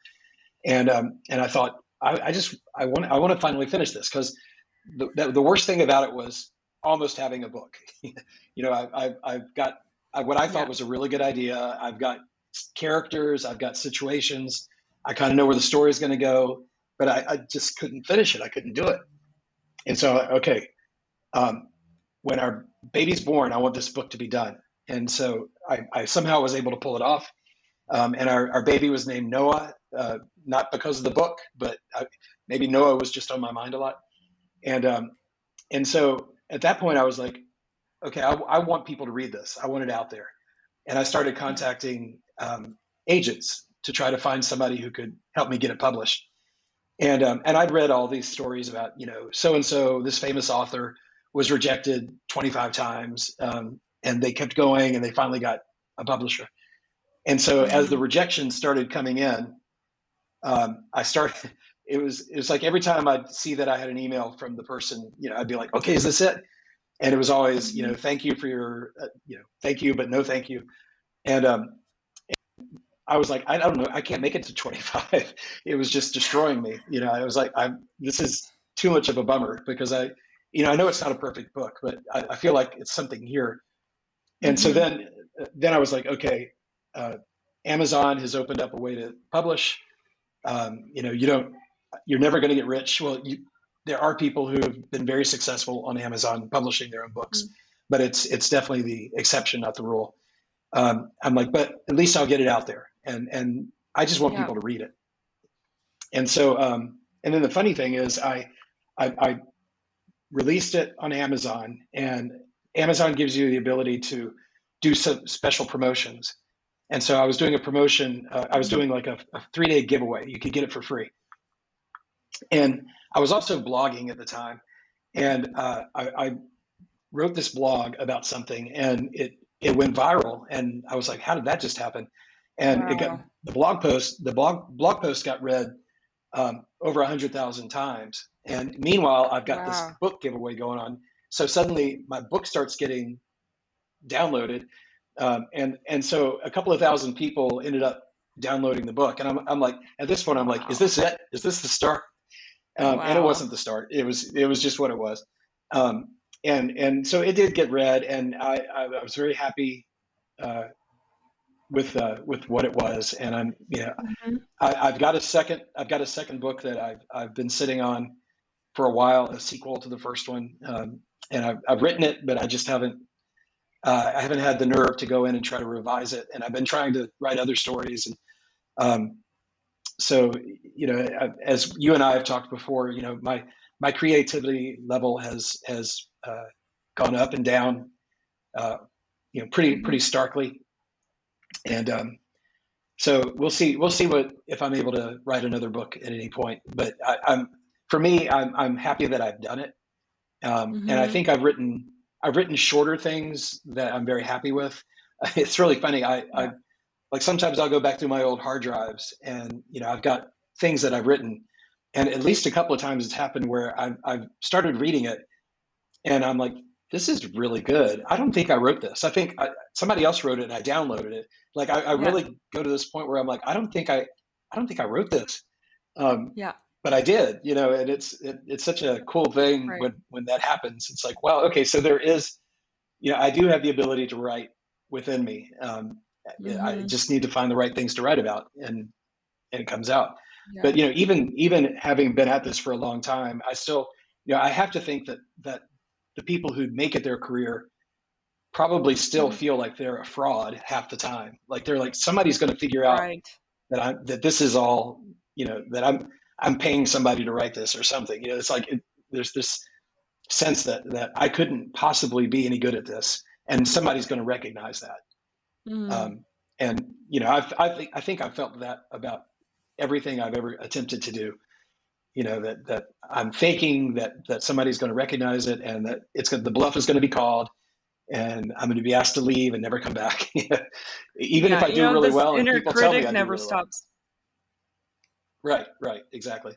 and I thought I want to finally finish this, because the worst thing about it was almost having a book. I've got what I thought was a really good idea. I've got characters, I've got situations, I kind of know where the story is going to go, but I just couldn't finish it. I couldn't do it. And so, okay, when our baby's born, I want this book to be done. And so I somehow was able to pull it off. And our baby was named Noah, not because of the book, but maybe Noah was just on my mind a lot. And so at that point I was like, okay, I want people to read this. I want it out there. And I started contacting agents to try to find somebody who could help me get it published. And I'd read all these stories about, so-and-so, this famous author was rejected 25 times, and they kept going, and they finally got a publisher. And so as the rejections started coming in, it was like every time I'd see that I had an email from the person, I'd be like, okay, is this it? And it was always, thank you for your, thank you, but no thank you. And I was like, I don't know, I can't make it to 25. It was just destroying me. I was like, this is too much of a bummer, because I know it's not a perfect book, but I feel like it's something here. And so then I was like, okay, Amazon has opened up a way to publish. You're never going to get rich. Well, there are people who have been very successful on Amazon publishing their own books, but it's definitely the exception, not the rule. I'm like, but at least I'll get it out there, and I just want people to read it. And so, and then the funny thing is, I released it on Amazon, and Amazon gives you the ability to do some special promotions. And so I was doing a promotion. I was doing like a 3-day giveaway. You could get it for free. And I was also blogging at the time, and I wrote this blog about something, and it went viral. And I was like, how did that just happen? And it got the blog post got read over 100,000 times. And meanwhile, I've got this book giveaway going on. So suddenly my book starts getting downloaded. And so a couple of thousand people ended up downloading the book. And I'm like, at this point, I'm like, is this it? Is this the start? And it wasn't the start. It was just what it was. And so it did get read, and I was very happy with what it was. And I'm, I've got a second book that I've been sitting on for a while, a sequel to the first one. And I've written it, but I just haven't had the nerve to go in and try to revise it. And I've been trying to write other stories. And so, as you and I have talked before, my creativity level has gone up and down, pretty starkly. And so we'll see if I'm able to write another book at any point. But I'm happy that I've done it. And I think I've written shorter things that I'm very happy with. It's really funny. I like sometimes I'll go back through my old hard drives, and I've got things that I've written, and at least a couple of times it's happened where I've started reading it, and I'm like, this is really good. I don't think I wrote this. I think somebody else wrote it, and I downloaded it. Like I really go to this point where I'm like, I don't think I wrote this. But I did, and it's such a cool thing when that happens. It's like, wow, okay, so there is, I do have the ability to write within me. I just need to find the right things to write about, and it comes out. Yeah. But even having been at this for a long time, I still, I have to think that the people who make it their career probably still feel like they're a fraud half the time. Like they're like, somebody's going to figure out that this is all, that I'm paying somebody to write this or something. It's like there's this sense that I couldn't possibly be any good at this, and somebody's going to recognize that. And I think I've felt that about everything I've ever attempted to do. That I'm faking that somebody's going to recognize it, and that the bluff is going to be called, and I'm going to be asked to leave and never come back. Even if I do really well, and people tell me I do really never stops. Well. Right, exactly.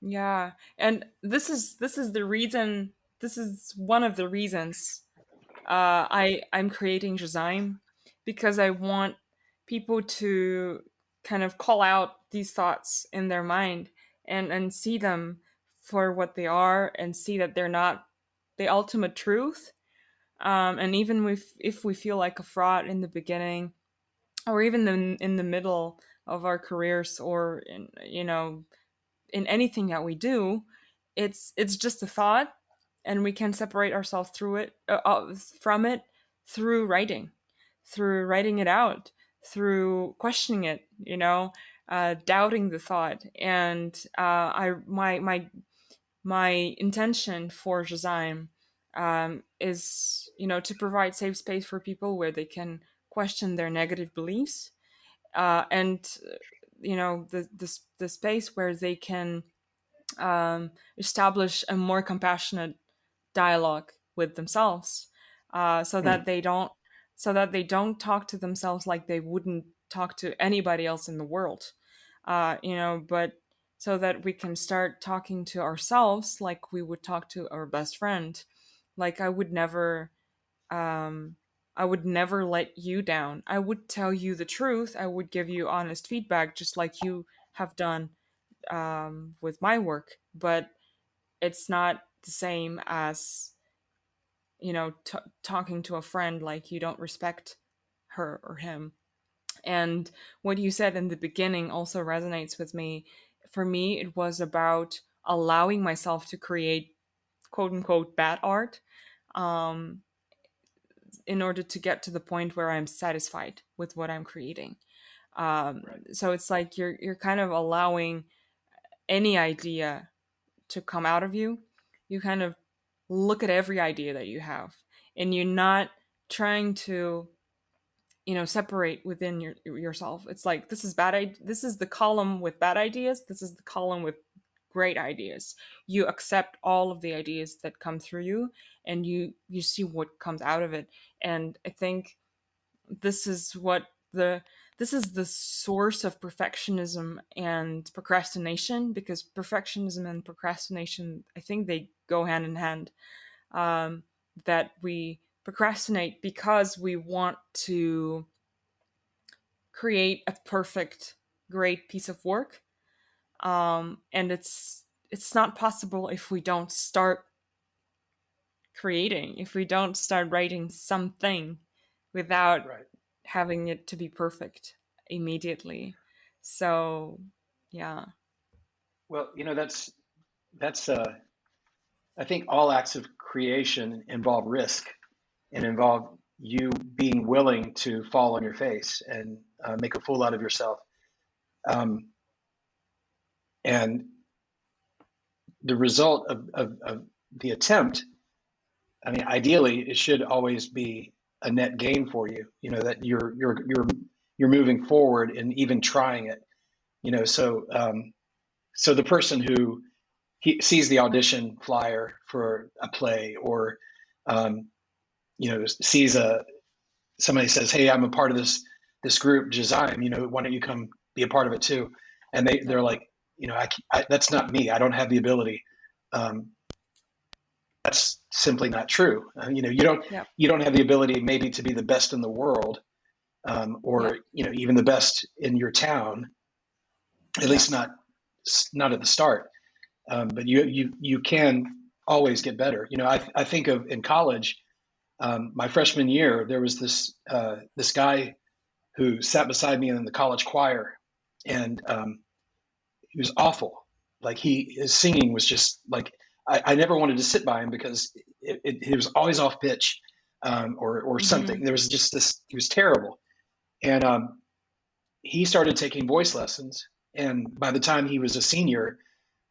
Yeah, and this is the reason. This is one of the reasons I'm creating jazziam, because I want people to kind of call out these thoughts in their mind and see them for what they are, and see that they're not the ultimate truth. And even if we feel like a fraud in the beginning, or even in the middle of our careers, or in, in anything that we do, it's just a thought, and we can separate ourselves through it from it through writing it out, through questioning it, doubting the thought. And my intention for jazziam is, to provide safe space for people where they can question their negative beliefs, and the space where they can establish a more compassionate dialogue with themselves, Hmm. so that they don't talk to themselves like they wouldn't talk to anybody else in the world, but so that we can start talking to ourselves like we would talk to our best friend. Like, um, I would never let you down. I would tell you the truth. I would give you honest feedback, just like you have done with my work. But it's not the same as, talking to a friend like you don't respect her or him. And what you said in the beginning also resonates with me. For me, it was about allowing myself to create quote unquote bad art, um, in order to get to the point where I'm satisfied with what I'm creating. Right. So it's like you're kind of allowing any idea to come out of you. You kind of look at every idea that you have, and you're not trying to, separate within yourself. It's like, this is this is the column with bad ideas, this is the column with great ideas. You accept all of the ideas that come through you, and you see what comes out of it. And I think this is what the this is the source of perfectionism and procrastination, because perfectionism and procrastination, I think they go hand in hand. That we procrastinate because we want to create a perfect, great piece of work, and it's not possible if we don't start creating, if we don't start writing something without Right. having it to be perfect immediately. So, yeah. Well, that's I think all acts of creation involve risk and involve you being willing to fall on your face and make a fool out of yourself. Um, and the result of the attempt, I mean, ideally, it should always be a net gain for you. You know that you're moving forward and even trying it. So the person who he sees the audition flyer for a play, or um, sees somebody says, "Hey, I'm a part of this group, jazziam. Why don't you come be a part of it too?" And they're like, that's not me. I don't have the ability. Um, that's simply not true. Yep. You don't have the ability maybe to be the best in the world, Yep. or even the best in your town. At Yep. least not at the start. But you can always get better. I think of in college, my freshman year, there was this guy who sat beside me in the college choir, and he was awful. Like his singing was just like I never wanted to sit by him because he was always off pitch, or Mm-hmm. something. There was just this. He was terrible, and he started taking voice lessons. And by the time he was a senior,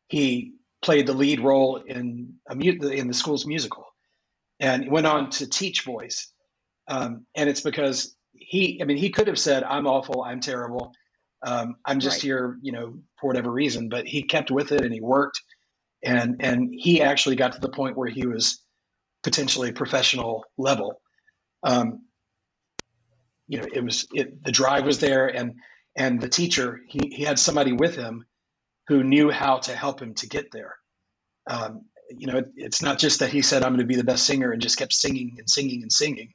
he played the lead role in the school's musical, and went on Wow. to teach voice. And it's because he could have said, "I'm awful, I'm terrible, I'm just Right. here, for whatever reason." But he kept with it and he worked, and he actually got to the point where he was potentially professional level. Um, the drive was there, and the teacher he had somebody with him who knew how to help him to get there. It's not just that he said, I'm going to be the best singer and just kept singing and singing and singing.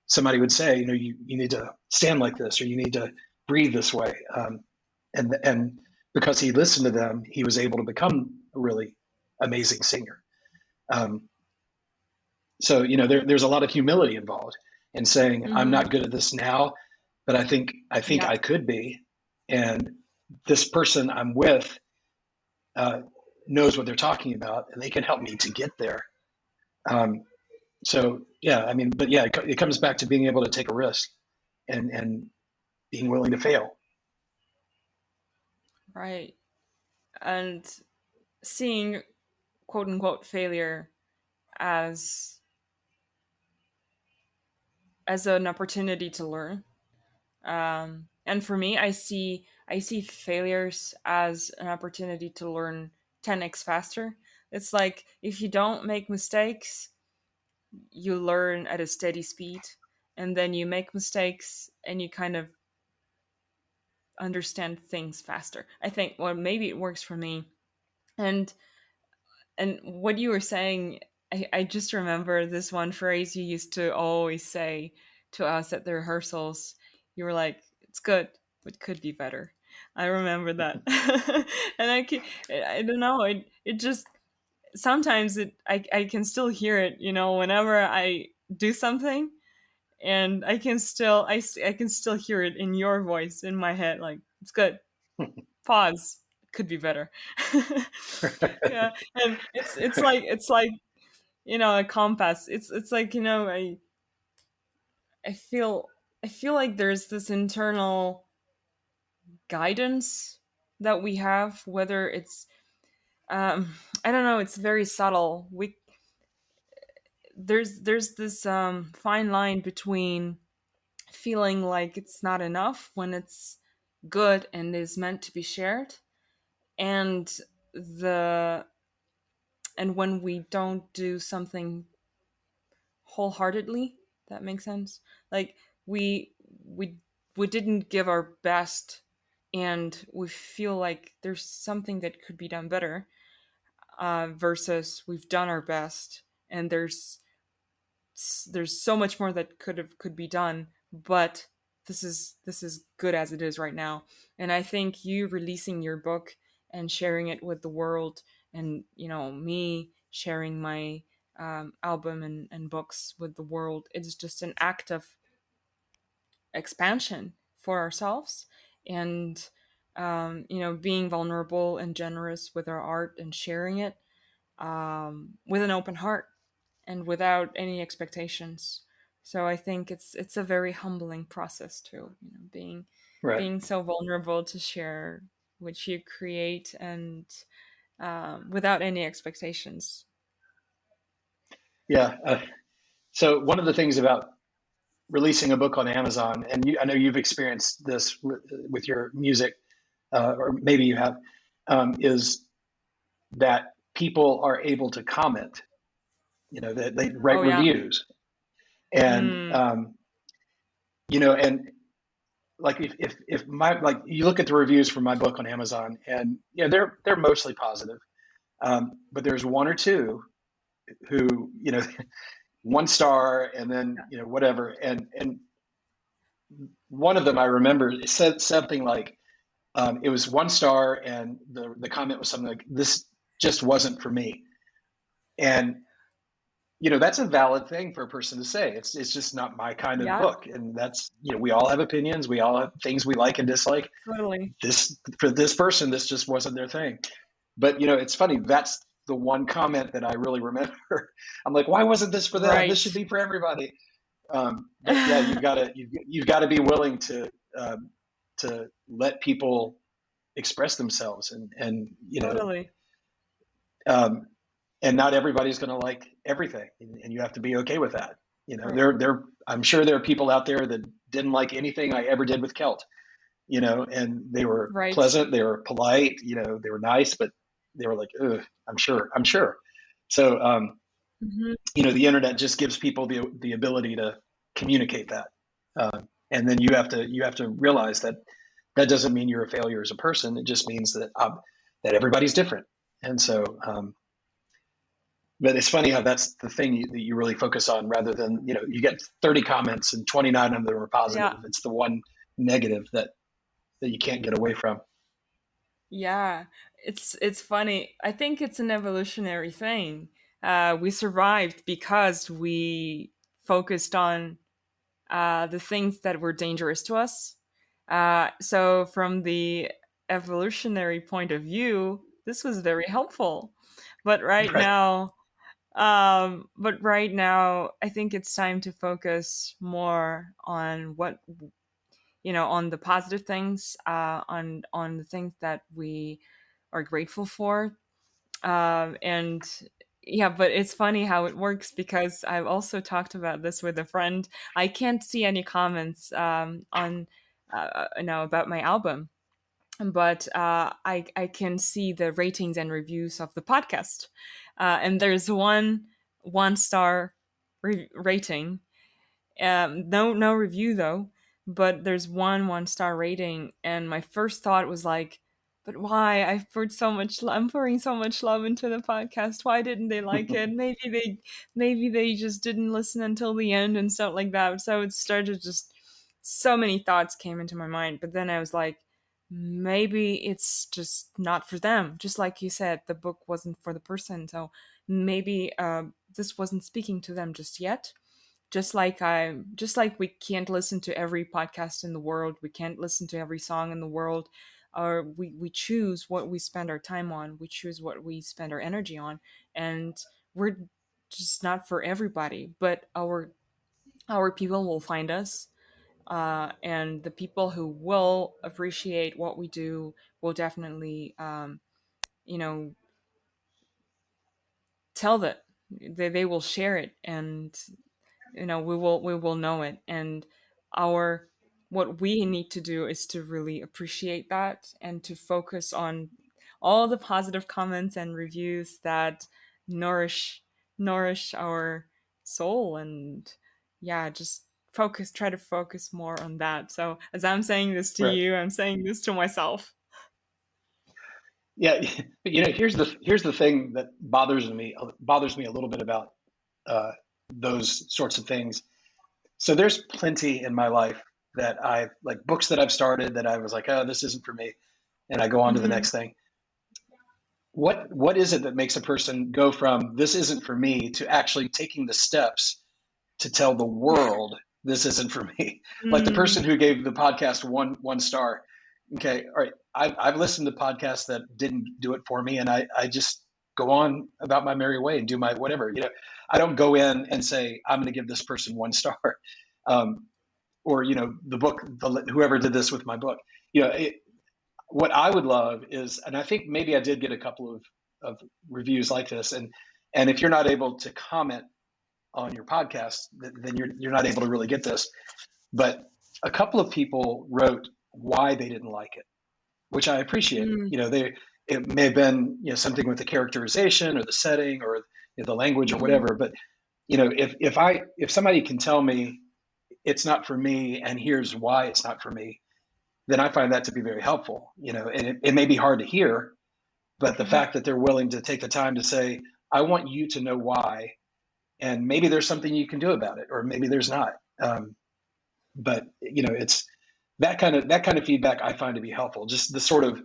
Somebody would say, you need to stand like this, or you need to breathe this way. And because he listened to them, he was able to become a really amazing singer. So there's a lot of humility involved in saying, I'm not good at this now, but I think I could be. And this person I'm with knows what they're talking about, and they can help me to get there. It comes back to being able to take a risk and being willing to fail. Right. And seeing quote unquote failure as an opportunity to learn. And for me, I see failures as an opportunity to learn 10x faster. It's like, if you don't make mistakes, you learn at a steady speed, and then you make mistakes and you kind of understand things faster. I think, well, maybe it works for me. And what you were saying, I just remember this one phrase you used to always say to us at the rehearsals. You were like, it's good, but could be better. I remember that. And I don't know, it just, sometimes I can still hear it, whenever I do something, and I can still hear it in your voice in my head, like, it's good. Pause. Could be better. Yeah, and it's like a compass. It's like I feel like there's this internal guidance that we have, whether it's I don't know, it's very subtle. There's this fine line between feeling like it's not enough when it's good and is meant to be shared, and when we don't do something wholeheartedly. That makes sense. Like, we didn't give our best, and we feel like there's something that could be done better, versus we've done our best and there's so much more that could be done, but this is good as it is right now. And I think you releasing your book and sharing it with the world, and me sharing my album and books with the world, it's just an act of expansion for ourselves, and being vulnerable and generous with our art and sharing it with an open heart and without any expectations. So I think it's a very humbling process too, being Right. being so vulnerable to share what you create, and without any expectations. Yeah. So one of the things about releasing a book on Amazon, and I know you've experienced this with your music, or maybe you have, is that people are able to comment, that they write reviews. And, and like, if my, like, you look at the reviews for my book on Amazon, and, they're mostly positive. But there's one or two who, 1 star, and then, whatever. And one of them I remember said something like, it was 1 star, and the comment was something like, this just wasn't for me. And, that's a valid thing for a person to say. It's just not my kind of book. And that's, we all have opinions. We all have things we like and dislike. Totally. For this person, this just wasn't their thing. But, it's funny. That's the one comment that I really remember. I'm like, why wasn't this for them? Right. This should be for everybody. But yeah, you've got to be willing to let people express themselves, and totally. And not everybody's going to like everything, and you have to be okay with that. Right. I'm sure there are people out there that didn't like anything I ever did with KELT, and they were pleasant, they were polite, they were nice, but they were like, ugh, I'm sure. So, the internet just gives people the ability to communicate that. And then you have to realize that doesn't mean you're a failure as a person. It just means that that everybody's different. And so, but it's funny how that's the thing that you really focus on, rather than, you get 30 comments and 29 of them are positive. Yeah. It's the one negative that you can't get away from. Yeah, it's funny. I think it's an evolutionary thing. We survived because we focused on the things that were dangerous to us. So from the evolutionary point of view, this was very helpful. But right Right. now, I think it's time to focus more on on the positive things, on the things that we are grateful for. And yeah, but it's funny how it works, because I've also talked about this with a friend. I can't see any comments on about my album, but I can see the ratings and reviews of the podcast, and there's one star rating. No review though, but there's one star rating, and my first thought was like, but why? I'm pouring so much love into the podcast. Why didn't they like it? Maybe they just didn't listen until the end and stuff like that. So it started, just so many thoughts came into my mind. But then I was like, maybe it's just not for them. Just like you said, the book wasn't for the person. So maybe this wasn't speaking to them just yet. Just like we can't listen to every podcast in the world, we can't listen to every song in the world, or we choose what we spend our time on, we choose what we spend our energy on, and we're just not for everybody. But our people will find us, and the people who will appreciate what we do will definitely you know tell that they will share it, and we will know it. And our what we need to do is to really appreciate that, and to focus on all the positive comments and reviews that nourish our soul. And yeah, just try to focus more on that. So as I'm saying this to Right. you, I'm saying this to myself. Yeah. Here's the thing that bothers me a little bit about those sorts of things. So there's plenty in my life that I've, like, books that I've started that I was like, oh, this isn't for me, and I go on to the Mm-hmm. next thing. What is it that makes a person go from this isn't for me to actually taking the steps to tell the world this isn't for me? Like the person who gave the podcast one star. Okay, all right. I've listened to podcasts that didn't do it for me, and I just go on about my merry way and do my whatever. I don't go in and say I'm going to give this person one star, or the book, whoever did this with my book. What I would love is, and I think maybe I did get a couple of reviews like this, and if you're not able to comment on your podcast, then you're not able to really get this. But a couple of people wrote why they didn't like it, which I appreciated. It may have been something with the characterization or the setting or the language or whatever. But if somebody can tell me it's not for me and here's why it's not for me, then I find that to be very helpful. And it may be hard to hear, but the fact that they're willing to take the time to say, I want you to know why, and maybe there's something you can do about it, or maybe there's not. But it's that kind of feedback I find to be helpful. Just the sort of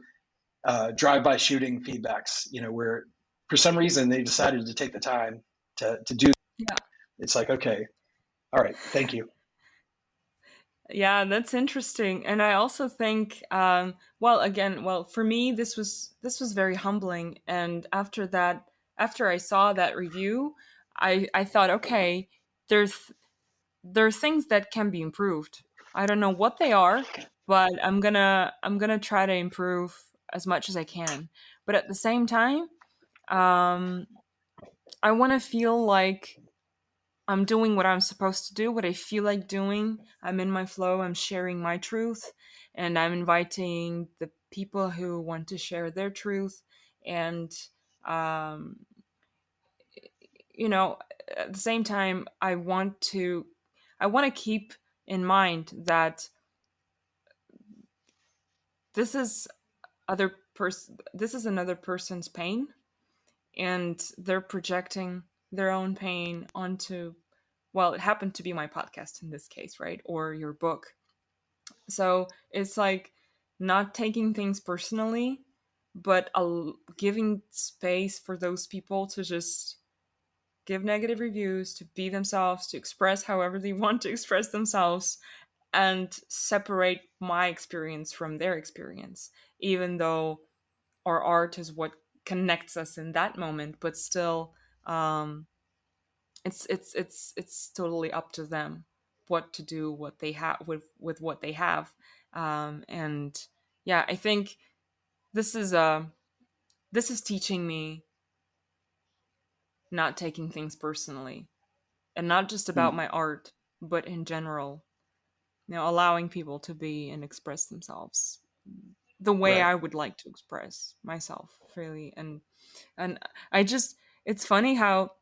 drive-by shooting feedbacks, where for some reason they decided to take the time to do. Yeah. It's like, okay, all right, thank you. Yeah, that's interesting. And I also think, for me, this was very humbling. And after I saw that review, I thought, okay, there are things that can be improved. I don't know what they are, but I'm gonna try to improve as much as I can. But at the same time, I want to feel like I'm doing what I'm supposed to do, what I feel like doing. I'm in my flow, I'm sharing my truth, and I'm inviting the people who want to share their truth. And, um, at the same time, I want to keep in mind that this is this is another person's pain, and they're projecting their own pain onto, well, it happened to be my podcast in this case, right? Or your book. So it's like not taking things personally, but giving space for those people to just give negative reviews, to be themselves, to express however they want to express themselves, and separate my experience from their experience, even though our art is what connects us in that moment. But still, it's totally up to them what to do, what they have with what they have. And yeah, I think this is teaching me not taking things personally, and not just about my art, but in general, allowing people to be and express themselves the way Right. I would like to express myself freely. And I just, it's funny how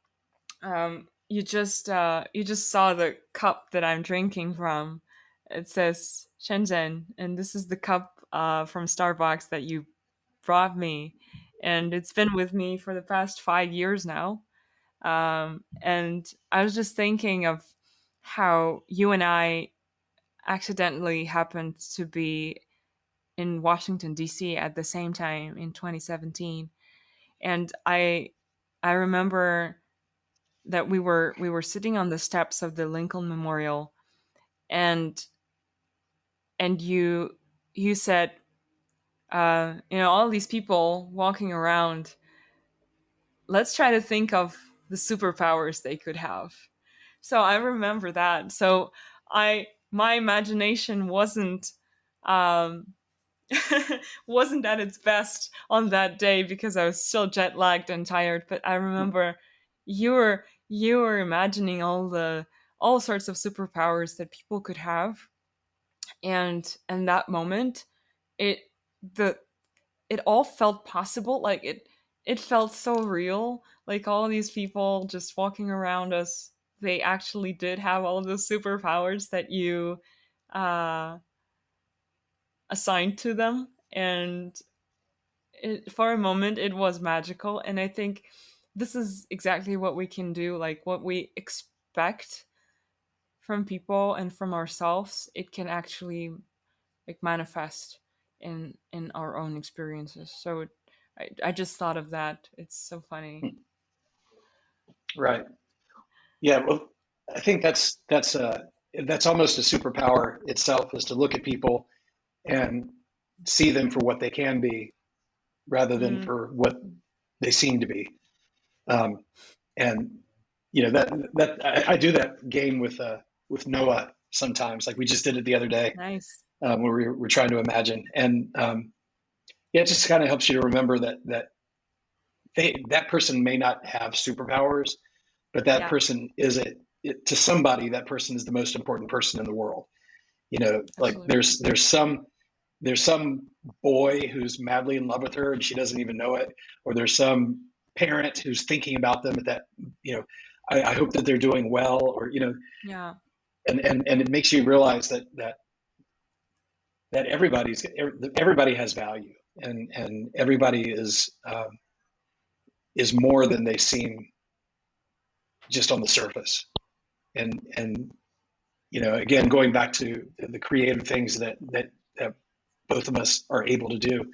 you just saw the cup that I'm drinking from. It says Shenzhen, and this is the cup from Starbucks that you brought me, and it's been with me for the past 5 years now. And I was just thinking of how you and I accidentally happened to be in Washington D.C. at the same time in 2017, and I remember that we were sitting on the steps of the Lincoln Memorial, and you said, all these people walking around, let's try to think of the superpowers they could have. So I remember that. So my imagination um, wasn't at its best on that day because I was still jet lagged and tired. But I remember you were imagining all sorts of superpowers that people could have, and in that moment, it the it all felt possible. Like it felt so real. Like all these people just walking around us, they actually did have all the superpowers that you uh, assigned to them, and for a moment it was magical. And I think this is exactly what we can do, like what we expect from people and from ourselves, it can actually like manifest in our own experiences. So I just thought of that. It's so funny. Right. Yeah. Well, I think that's almost a superpower itself, is to look at people and see them for what they can be rather than Mm, for what they seem to be. Um, and that I do that game with Noah sometimes. Like we just did it the other day, nice. where we're trying to imagine, and yeah, it just kind of helps you to remember that person may not have superpowers, but that Yeah, person is to somebody. That person is the most important person in the world. Like absolutely. there's some boy who's madly in love with her and she doesn't even know it, or there's some parent who's thinking about them at that. I hope that they're doing well, or Yeah, and it makes you realize that everybody has value, and everybody is more than they seem just on the surface. And again, going back to the creative things that both of us are able to do,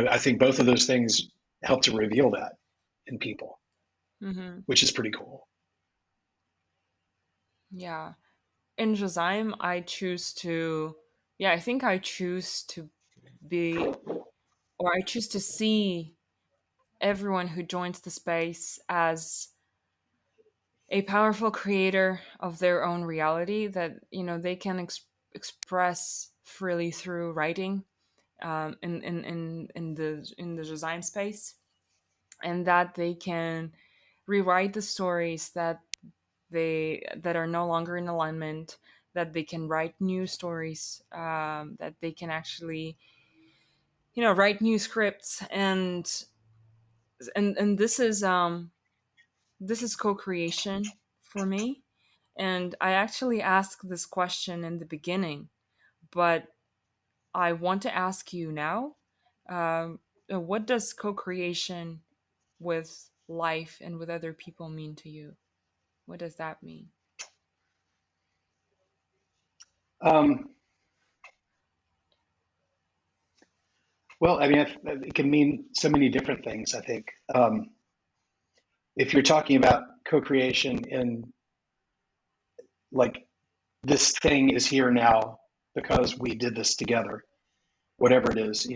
I think both of those things help to reveal that in people, hmm, which is pretty cool. yeah. In jazziam, I think I choose to be, or I choose to see everyone who joins the space as a powerful creator of their own reality that they can express freely through writing, in the design space, and that they can rewrite the stories that are no longer in alignment, that they can write new stories, that they can actually write new scripts. And this is co-creation for me. And I actually asked this question in the beginning, but I want to ask you now. what does co-creation with life and with other people mean to you? What does that mean? Well, I mean, it can mean so many different things, I think. If you're talking about co-creation in like this thing is here now because we did this together, whatever it is,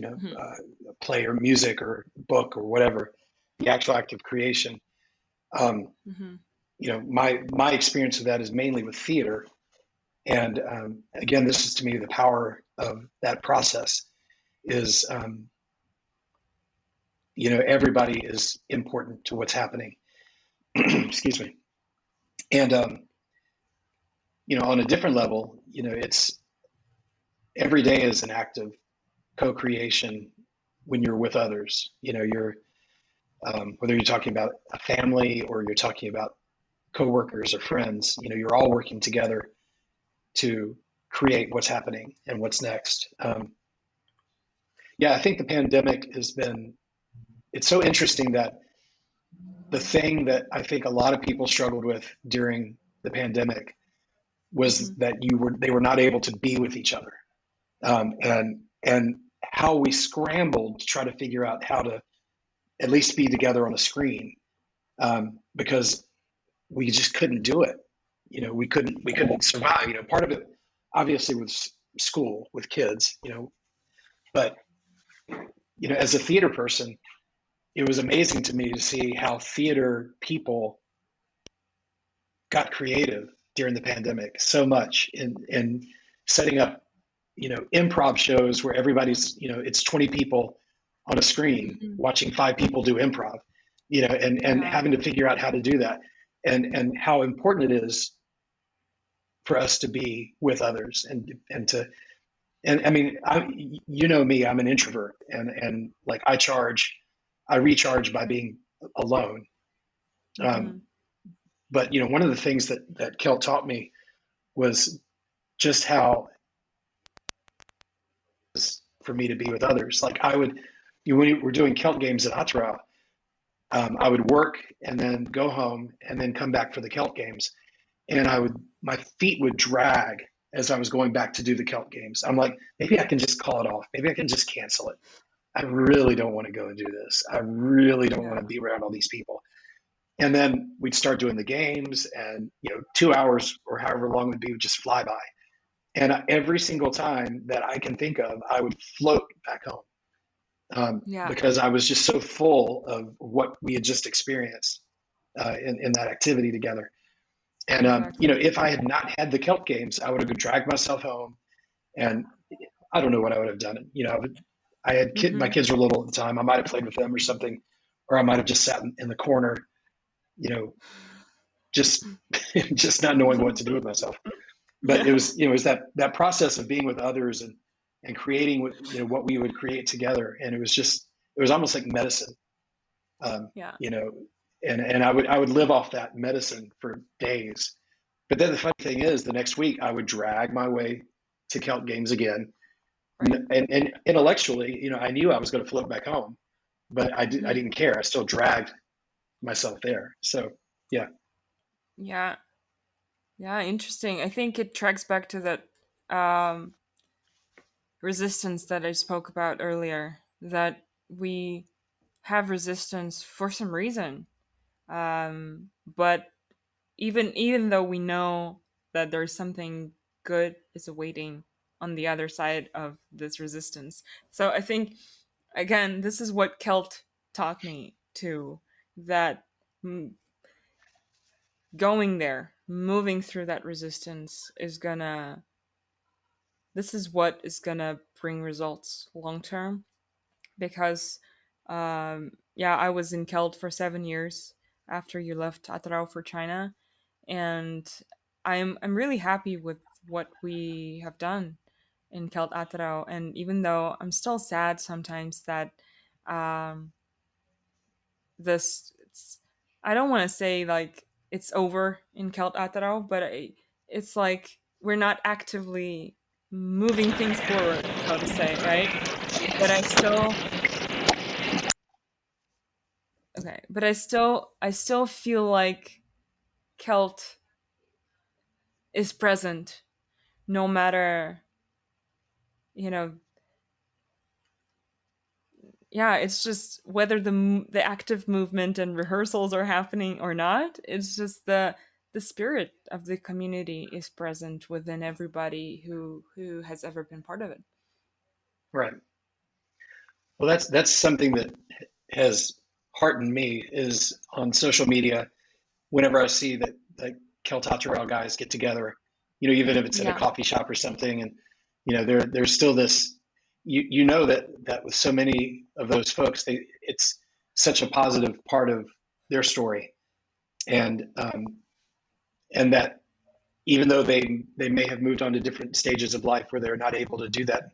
play or music or book or whatever, the actual act of creation. My experience of that is mainly with theater. And again, this is to me the power of that process is, everybody is important to what's happening. Excuse me. And, on a different level, it's every day is an act of co-creation when you're with others. You're whether you're talking about a family or you're talking about coworkers or friends, you're all working together to create what's happening and what's next. I think the pandemic it's so interesting that the thing that I think a lot of people struggled with during the pandemic was that they were not able to be with each other. And how we scrambled to try to figure out how to at least be together on a screen, because we just couldn't do it. We couldn't survive. Part of it obviously was school with kids, but as a theater person, it was amazing to me to see how theater people got creative during the pandemic so much in setting up, improv shows where everybody's, it's 20 people on a screen watching 5 people do improv, and having to figure out how to do that and how important it is for us to be with others and I mean, me, I'm an introvert and like I recharge by being alone. But one of the things that KELT taught me was just how it was for me to be with others. Like when we were doing KELT games at Atara, I would work and then go home and then come back for the KELT games. And my feet would drag as I was going back to do the KELT games. I'm like, maybe I can just call it off. Maybe I can just cancel it. I really don't want to go and do this. I really don't want to be around all these people. And then we'd start doing the games and, 2 hours or however long it would be would just fly by. And every single time that I can think of, I would float back home because I was just so full of what we had just experienced in that activity together. And, if I had not had the KELT games, I would have dragged myself home and I don't know what I would have done. I had my kids were little at the time. I might have played with them or something, or I might have just sat in the corner, just not knowing what to do with myself. But it was that process of being with others and creating what we would create together. And it was almost like medicine, and I would live off that medicine for days. But then the funny thing is the next week I would drag my way to KELT games again. Right. And intellectually, I knew I was going to float back home, but I didn't care. I still dragged myself there. So, yeah. Yeah. Yeah. Interesting. I think it tracks back to that resistance that I spoke about earlier, that we have resistance for some reason. But even though we know that there's something good is awaiting on the other side of this resistance. So I think, again, this is what KELT taught me too, that going there, moving through that resistance this is what is gonna bring results long term. Because I was in KELT for 7 years after you left Atarao for China, and I'm really happy with what we have done in KELT Atarao. And even though I'm still sad sometimes that I don't want to say like it's over in KELT Atarao, but it's like we're not actively moving things forward, so to say, right? But I still Okay, but I still feel like KELT is present, no matter, you know, yeah, it's just whether the active movement and rehearsals are happening or not. It's just the spirit of the community is present within everybody who has ever been part of it. Right. Well, that's something that has heartened me is on social media. Whenever I see that like Keltaturel guys get together, you know, even if it's at a Yeah. coffee shop or something, and you know, there's still this. You know that with so many of those folks, it's such a positive part of their story, and that even though they may have moved on to different stages of life where they're not able to do that,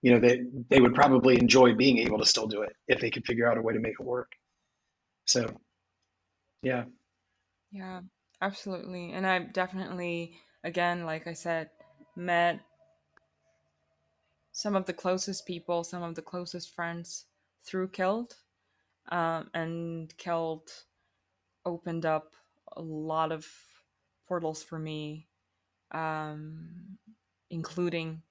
you know, they would probably enjoy being able to still do it if they could figure out a way to make it work. So, yeah. Yeah, absolutely. And I've definitely, again, like I said, met some of the closest people, some of the closest friends through KELT. And KELT opened up a lot of portals for me, including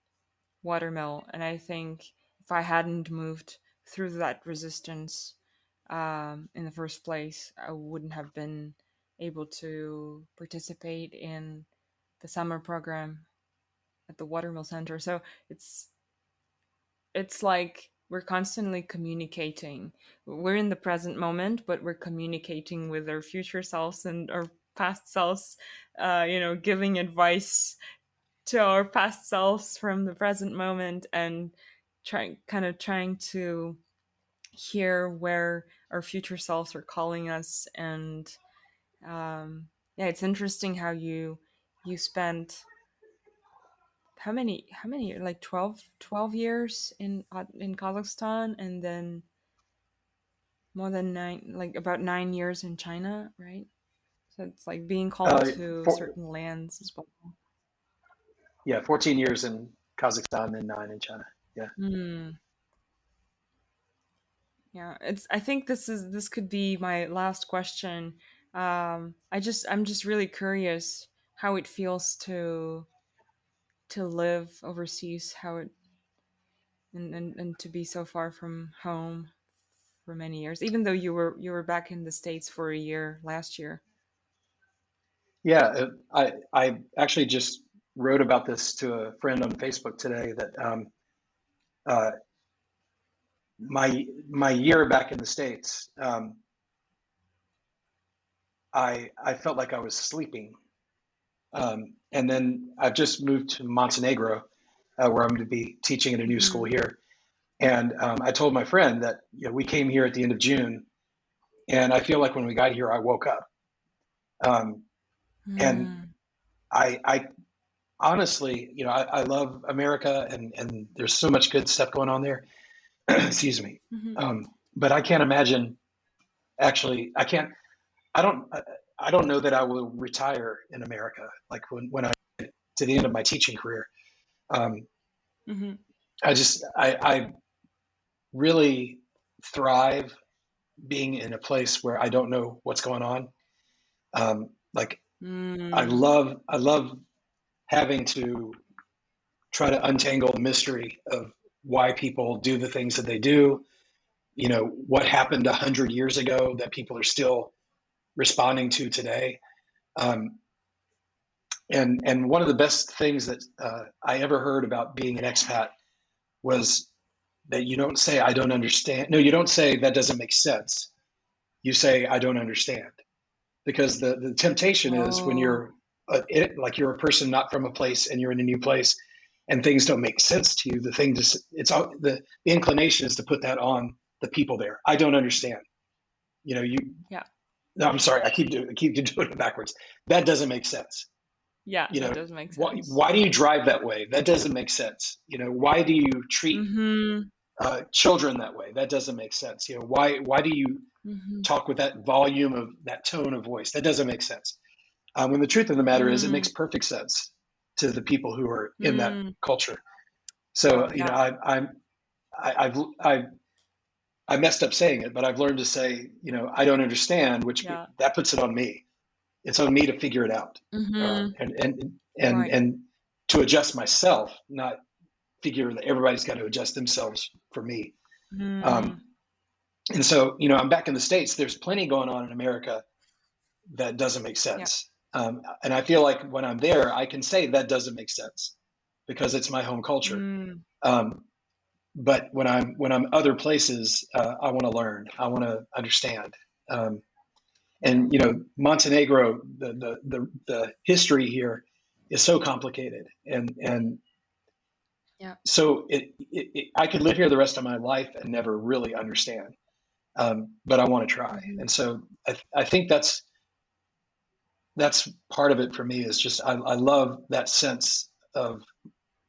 Watermill. And I think if I hadn't moved through that resistance in the first place, I wouldn't have been able to participate in the summer program at the Watermill Center. So it's like we're constantly communicating. We're in the present moment, but we're communicating with our future selves and our past selves, giving advice to our past selves from the present moment, and trying to hear where our future selves are calling us. And yeah, it's interesting how you spent how many like 12 years in Kazakhstan, and then more than about 9 years in China, right? So it's like being called to certain lands as well. Yeah, 14 years in Kazakhstan and 9 in China. Yeah. Yeah, I think this could be my last question. I'm just really curious how it feels to live overseas, how it and to be so far from home for many years, even though you were back in the States for a year last year. Yeah, I actually just wrote about this to a friend on Facebook today that uh, my year back in the States, I felt like I was sleeping, and then I've just moved to Montenegro, where I'm going to be teaching at a new school here, and I told my friend that we came here at the end of June, and I feel like when we got here I woke up, and I honestly, I love America, and there's so much good stuff going on there. Excuse me. But I can't imagine. Actually, I don't. I don't know that I will retire in America. Like when I get to the end of my teaching career, I really thrive being in a place where I don't know what's going on. I love having to try to untangle the mystery of why people do the things that they do. What happened 100 years ago that people are still responding to today. And one of the best things that I ever heard about being an expat was that you don't say, I don't understand. No, you don't say that doesn't make sense. You say, I don't understand. Because the temptation is when you're you're a person not from a place and you're in a new place and things don't make sense to you, the inclination is to put that on the people there. I don't understand. No, I'm sorry. I keep doing it backwards. That doesn't make sense. Yeah, that doesn't make sense. Why do you drive that way? That doesn't make sense. Why do you treat children that way? That doesn't make sense. Why do you talk with that volume of that tone of voice? That doesn't make sense. When the truth of the matter is, it makes perfect sense to the people who are in that culture. So I've I messed up saying it, but I've learned to say, I don't understand, which that puts it on me. It's on me to figure it out, and to adjust myself, not figure that everybody's got to adjust themselves for me. And so, I'm back in the States. There's plenty going on in America that doesn't make sense. And I feel like when I'm there, I can say that doesn't make sense because it's my home culture. But when I'm other places, I want to learn. I want to understand. And Montenegro, the history here is so complicated, and so I could live here the rest of my life and never really understand. But I want to try, and so I think that's part of it for me. Is just I love that sense of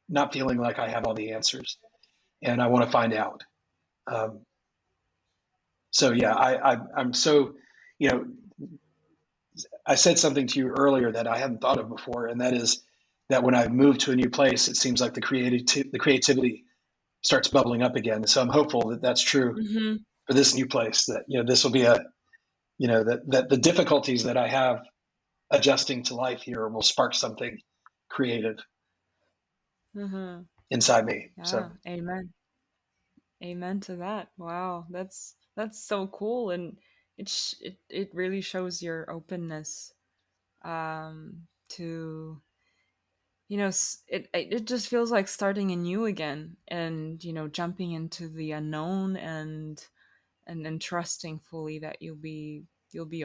not feeling like I have all the answers, and I want to find out. So yeah, I'm so, I said something to you earlier that I hadn't thought of before, and that is that when I move to a new place, it seems like the creativity starts bubbling up again. So I'm hopeful that that's true for this new place. That this will be that the difficulties that I have adjusting to life here will spark something creative inside me. Yeah, so amen to that. Wow, that's so cool, and it really shows your openness to it just feels like starting anew again, and jumping into the unknown, and trusting fully that you'll be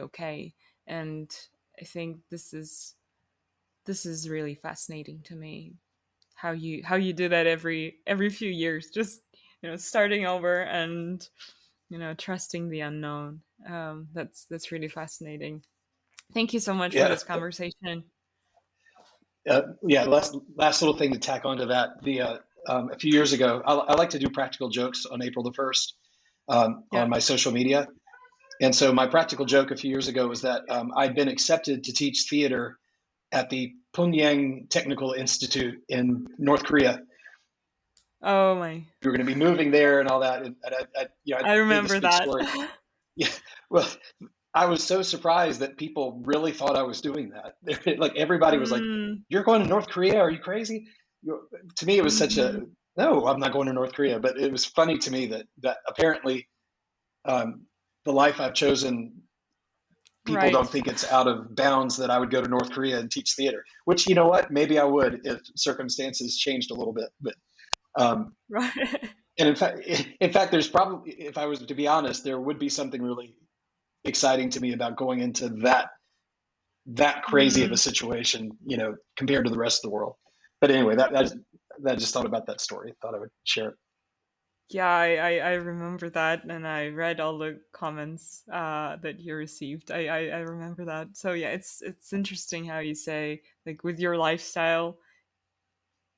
okay. And I think this is really fascinating to me, how you do that every few years, just starting over and trusting the unknown. That's really fascinating. Thank you so much for this conversation. Last little thing to tack onto that. A few years ago, I like to do practical jokes on April the 1st on my social media. And so my practical joke a few years ago was that I'd been accepted to teach theater at the Pyongyang Technical Institute in North Korea. Oh my! We were going to be moving there and all that. And I remember that. Yeah, well, I was so surprised that people really thought I was doing that. Like everybody was like, "You're going to North Korea? Are you crazy?" To me, it was such a no. I'm not going to North Korea. But it was funny to me that apparently the life I've chosen, people don't think it's out of bounds that I would go to North Korea and teach theater. Which, you know what, maybe I would if circumstances changed a little bit. But right. And in fact, there's probably, if I was to be honest, there would be something really exciting to me about going into that crazy of a situation, compared to the rest of the world. But anyway, that just thought about that story. Thought I would share it. Yeah, I remember that, and I read all the comments that you received. I remember that. So yeah, it's interesting how you say, like, with your lifestyle,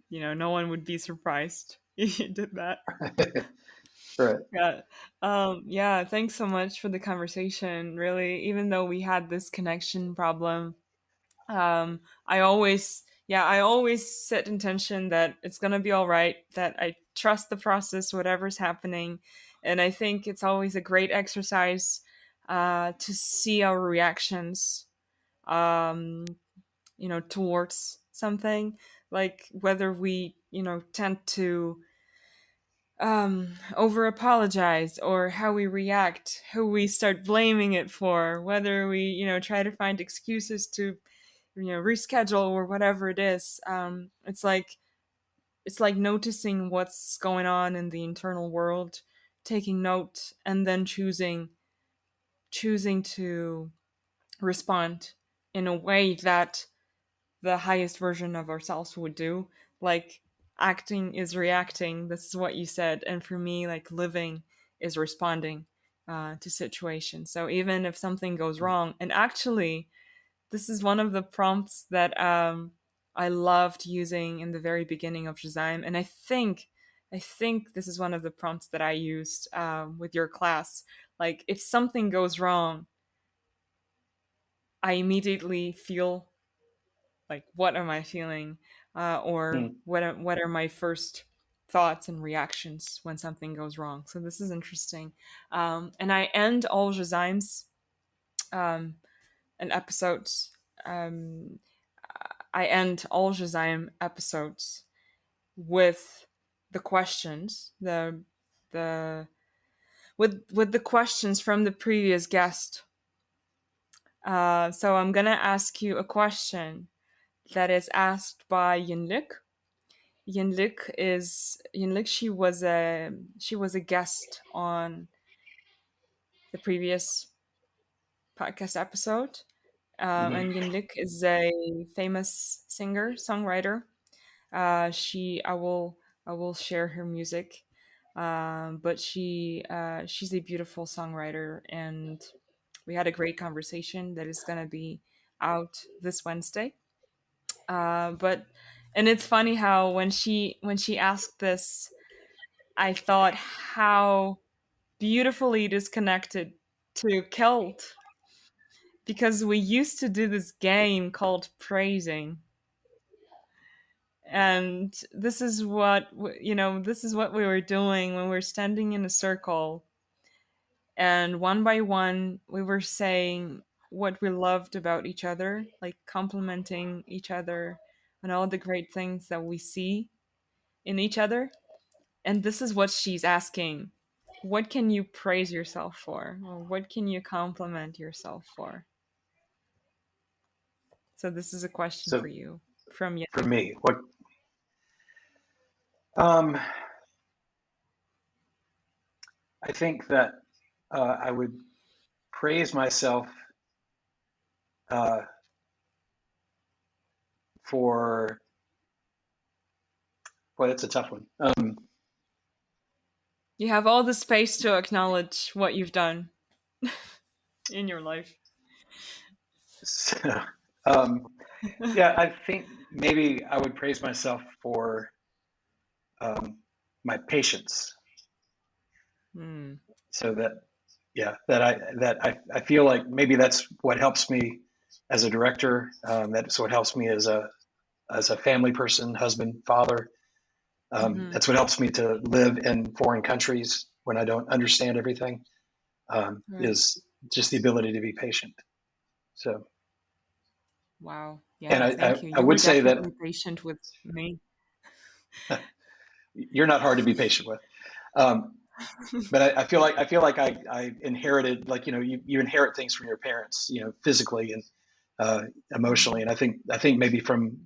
no one would be surprised if you did that. Right. Yeah. Yeah, thanks so much for the conversation. Really, even though we had this connection problem, I always set intention that it's gonna be all right, that I trust the process, whatever's happening. And I think it's always a great exercise to see our reactions towards something, like whether we tend to over apologize, or how we react, who we start blaming it for, whether we try to find excuses to reschedule or whatever it is. It's like noticing what's going on in the internal world, taking note, and then choosing to respond in a way that the highest version of ourselves would do. Like, acting is reacting, this is what you said, and for me, like, living is responding to situations. So even if something goes wrong, and actually this is one of the prompts that I loved using in the very beginning of jazziam, and I think this is one of the prompts that I used with your class. Like, if something goes wrong, I immediately feel like, what am I feeling, or what are my first thoughts and reactions when something goes wrong. So this is interesting. And I end all jazziams and episodes. I end all jazziam episodes with the questions, with the questions from the previous guest. So I'm gonna ask you a question that is asked by Yinlik. Yinlik. She was a guest on the previous podcast episode, and Yinlik is a famous singer songwriter. I will share her music, but she's a beautiful songwriter, and we had a great conversation that is gonna be out this Wednesday. But and it's funny how when she asked this, I thought how beautifully it is connected to KELT, because we used to do this game called praising, and this is what this is what we were doing when we were standing in a circle, and one by one we were saying what we loved about each other, like complimenting each other on all the great things that we see in each other. And this is what she's asking: what can you praise yourself for, or what can you compliment yourself for? So this is a question So for you from you. for me, what I think that I would praise myself for. Well, that's a tough one. You have all the space to acknowledge what you've done in your life. So, yeah, I think maybe I would praise myself for my patience. So that, yeah, I feel like maybe that's what helps me as a director. That's what helps me as a family person, husband, father. That's what helps me to live in foreign countries when I don't understand everything. Right. Is just the ability to be patient. So. Wow. Yeah. And thank you. I would say that patient with me. You're not hard to be patient with. But I feel like I inherited, like, you inherit things from your parents, physically and emotionally. And I think maybe from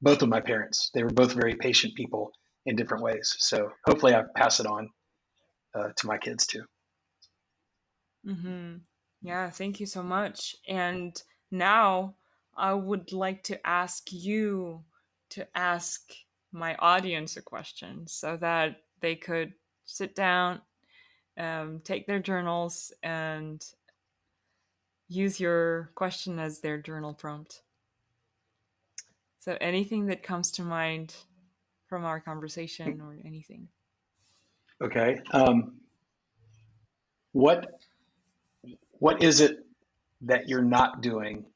both of my parents, they were both very patient people in different ways. So hopefully I pass it on to my kids too. Mm-hmm. Yeah, thank you so much. And now I would like to ask you to ask my audience a question so that they could sit down, take their journals, and use your question as their journal prompt. So anything that comes to mind from our conversation or anything. Okay. What is it that you're not doing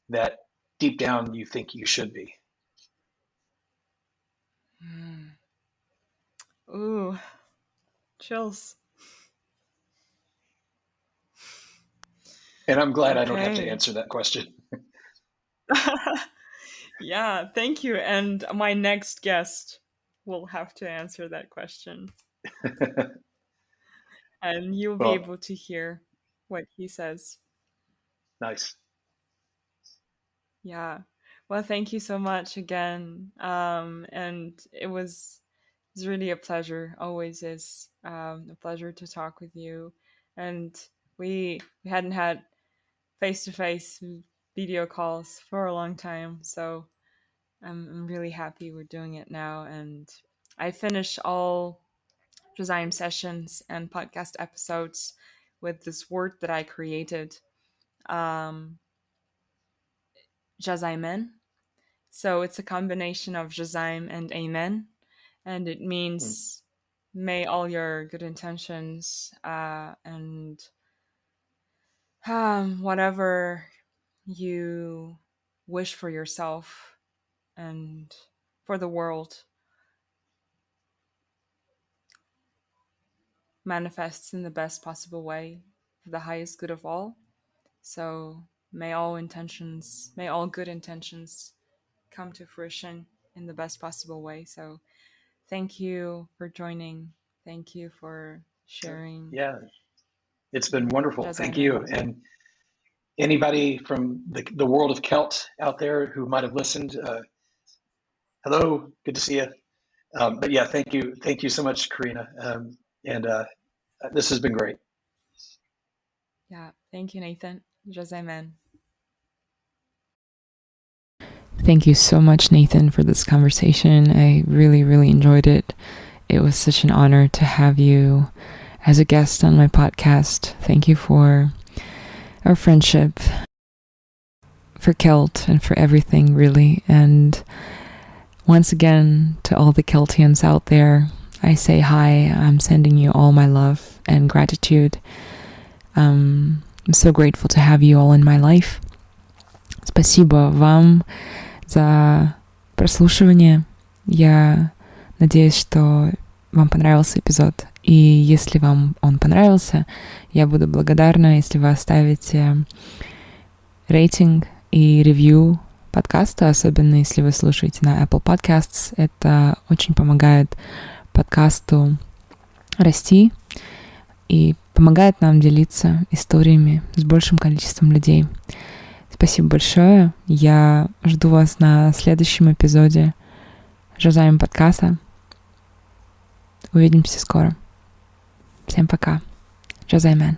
that deep down you think you should be? Ooh, chills. And I'm glad I don't have to answer that question. Yeah, thank you. And my next guest will have to answer that question. And you'll be able to hear what he says. Nice. Yeah. Well, thank you so much again. And it was really a pleasure. Always is a pleasure to talk with you. And we hadn't had face-to-face video calls for a long time, so I'm really happy we're doing it now. And I finish all jazziam sessions and podcast episodes with this word that I created, jazziamen. So it's a combination of jazziam and amen, and it means may all your good intentions and whatever you wish for yourself and for the world manifests in the best possible way for the highest good of all. So may all good intentions come to fruition in the best possible way. So thank you for joining. Thank you for sharing. Yeah, it's been wonderful. Thank you. jazziam. And anybody from the world of KELT out there who might have listened, hello, good to see you. But yeah, thank you so much, Karina. And this has been great. Yeah, thank you, Nathan. jazziam. Thank you so much, Nathan, for this conversation. I really, really enjoyed it. It was such an honor to have you as a guest on my podcast. Thank you for our friendship, for KELT, and for everything, really. And once again, to all the KELTians out there, I say hi. I'm sending you all my love and gratitude. I'm so grateful to have you all in my life. Спасибо вам за прослушивание. Я надеюсь, что вам понравился эпизод. И если вам он понравился, я буду благодарна, если вы оставите рейтинг и ревью подкаста, особенно если вы слушаете на Apple Podcasts. Это очень помогает подкасту расти и помогает нам делиться историями с большим количеством людей. Спасибо большое. Я жду вас на следующем эпизоде jazziam подкаста. Увидимся скоро. Всем пока. jazziam.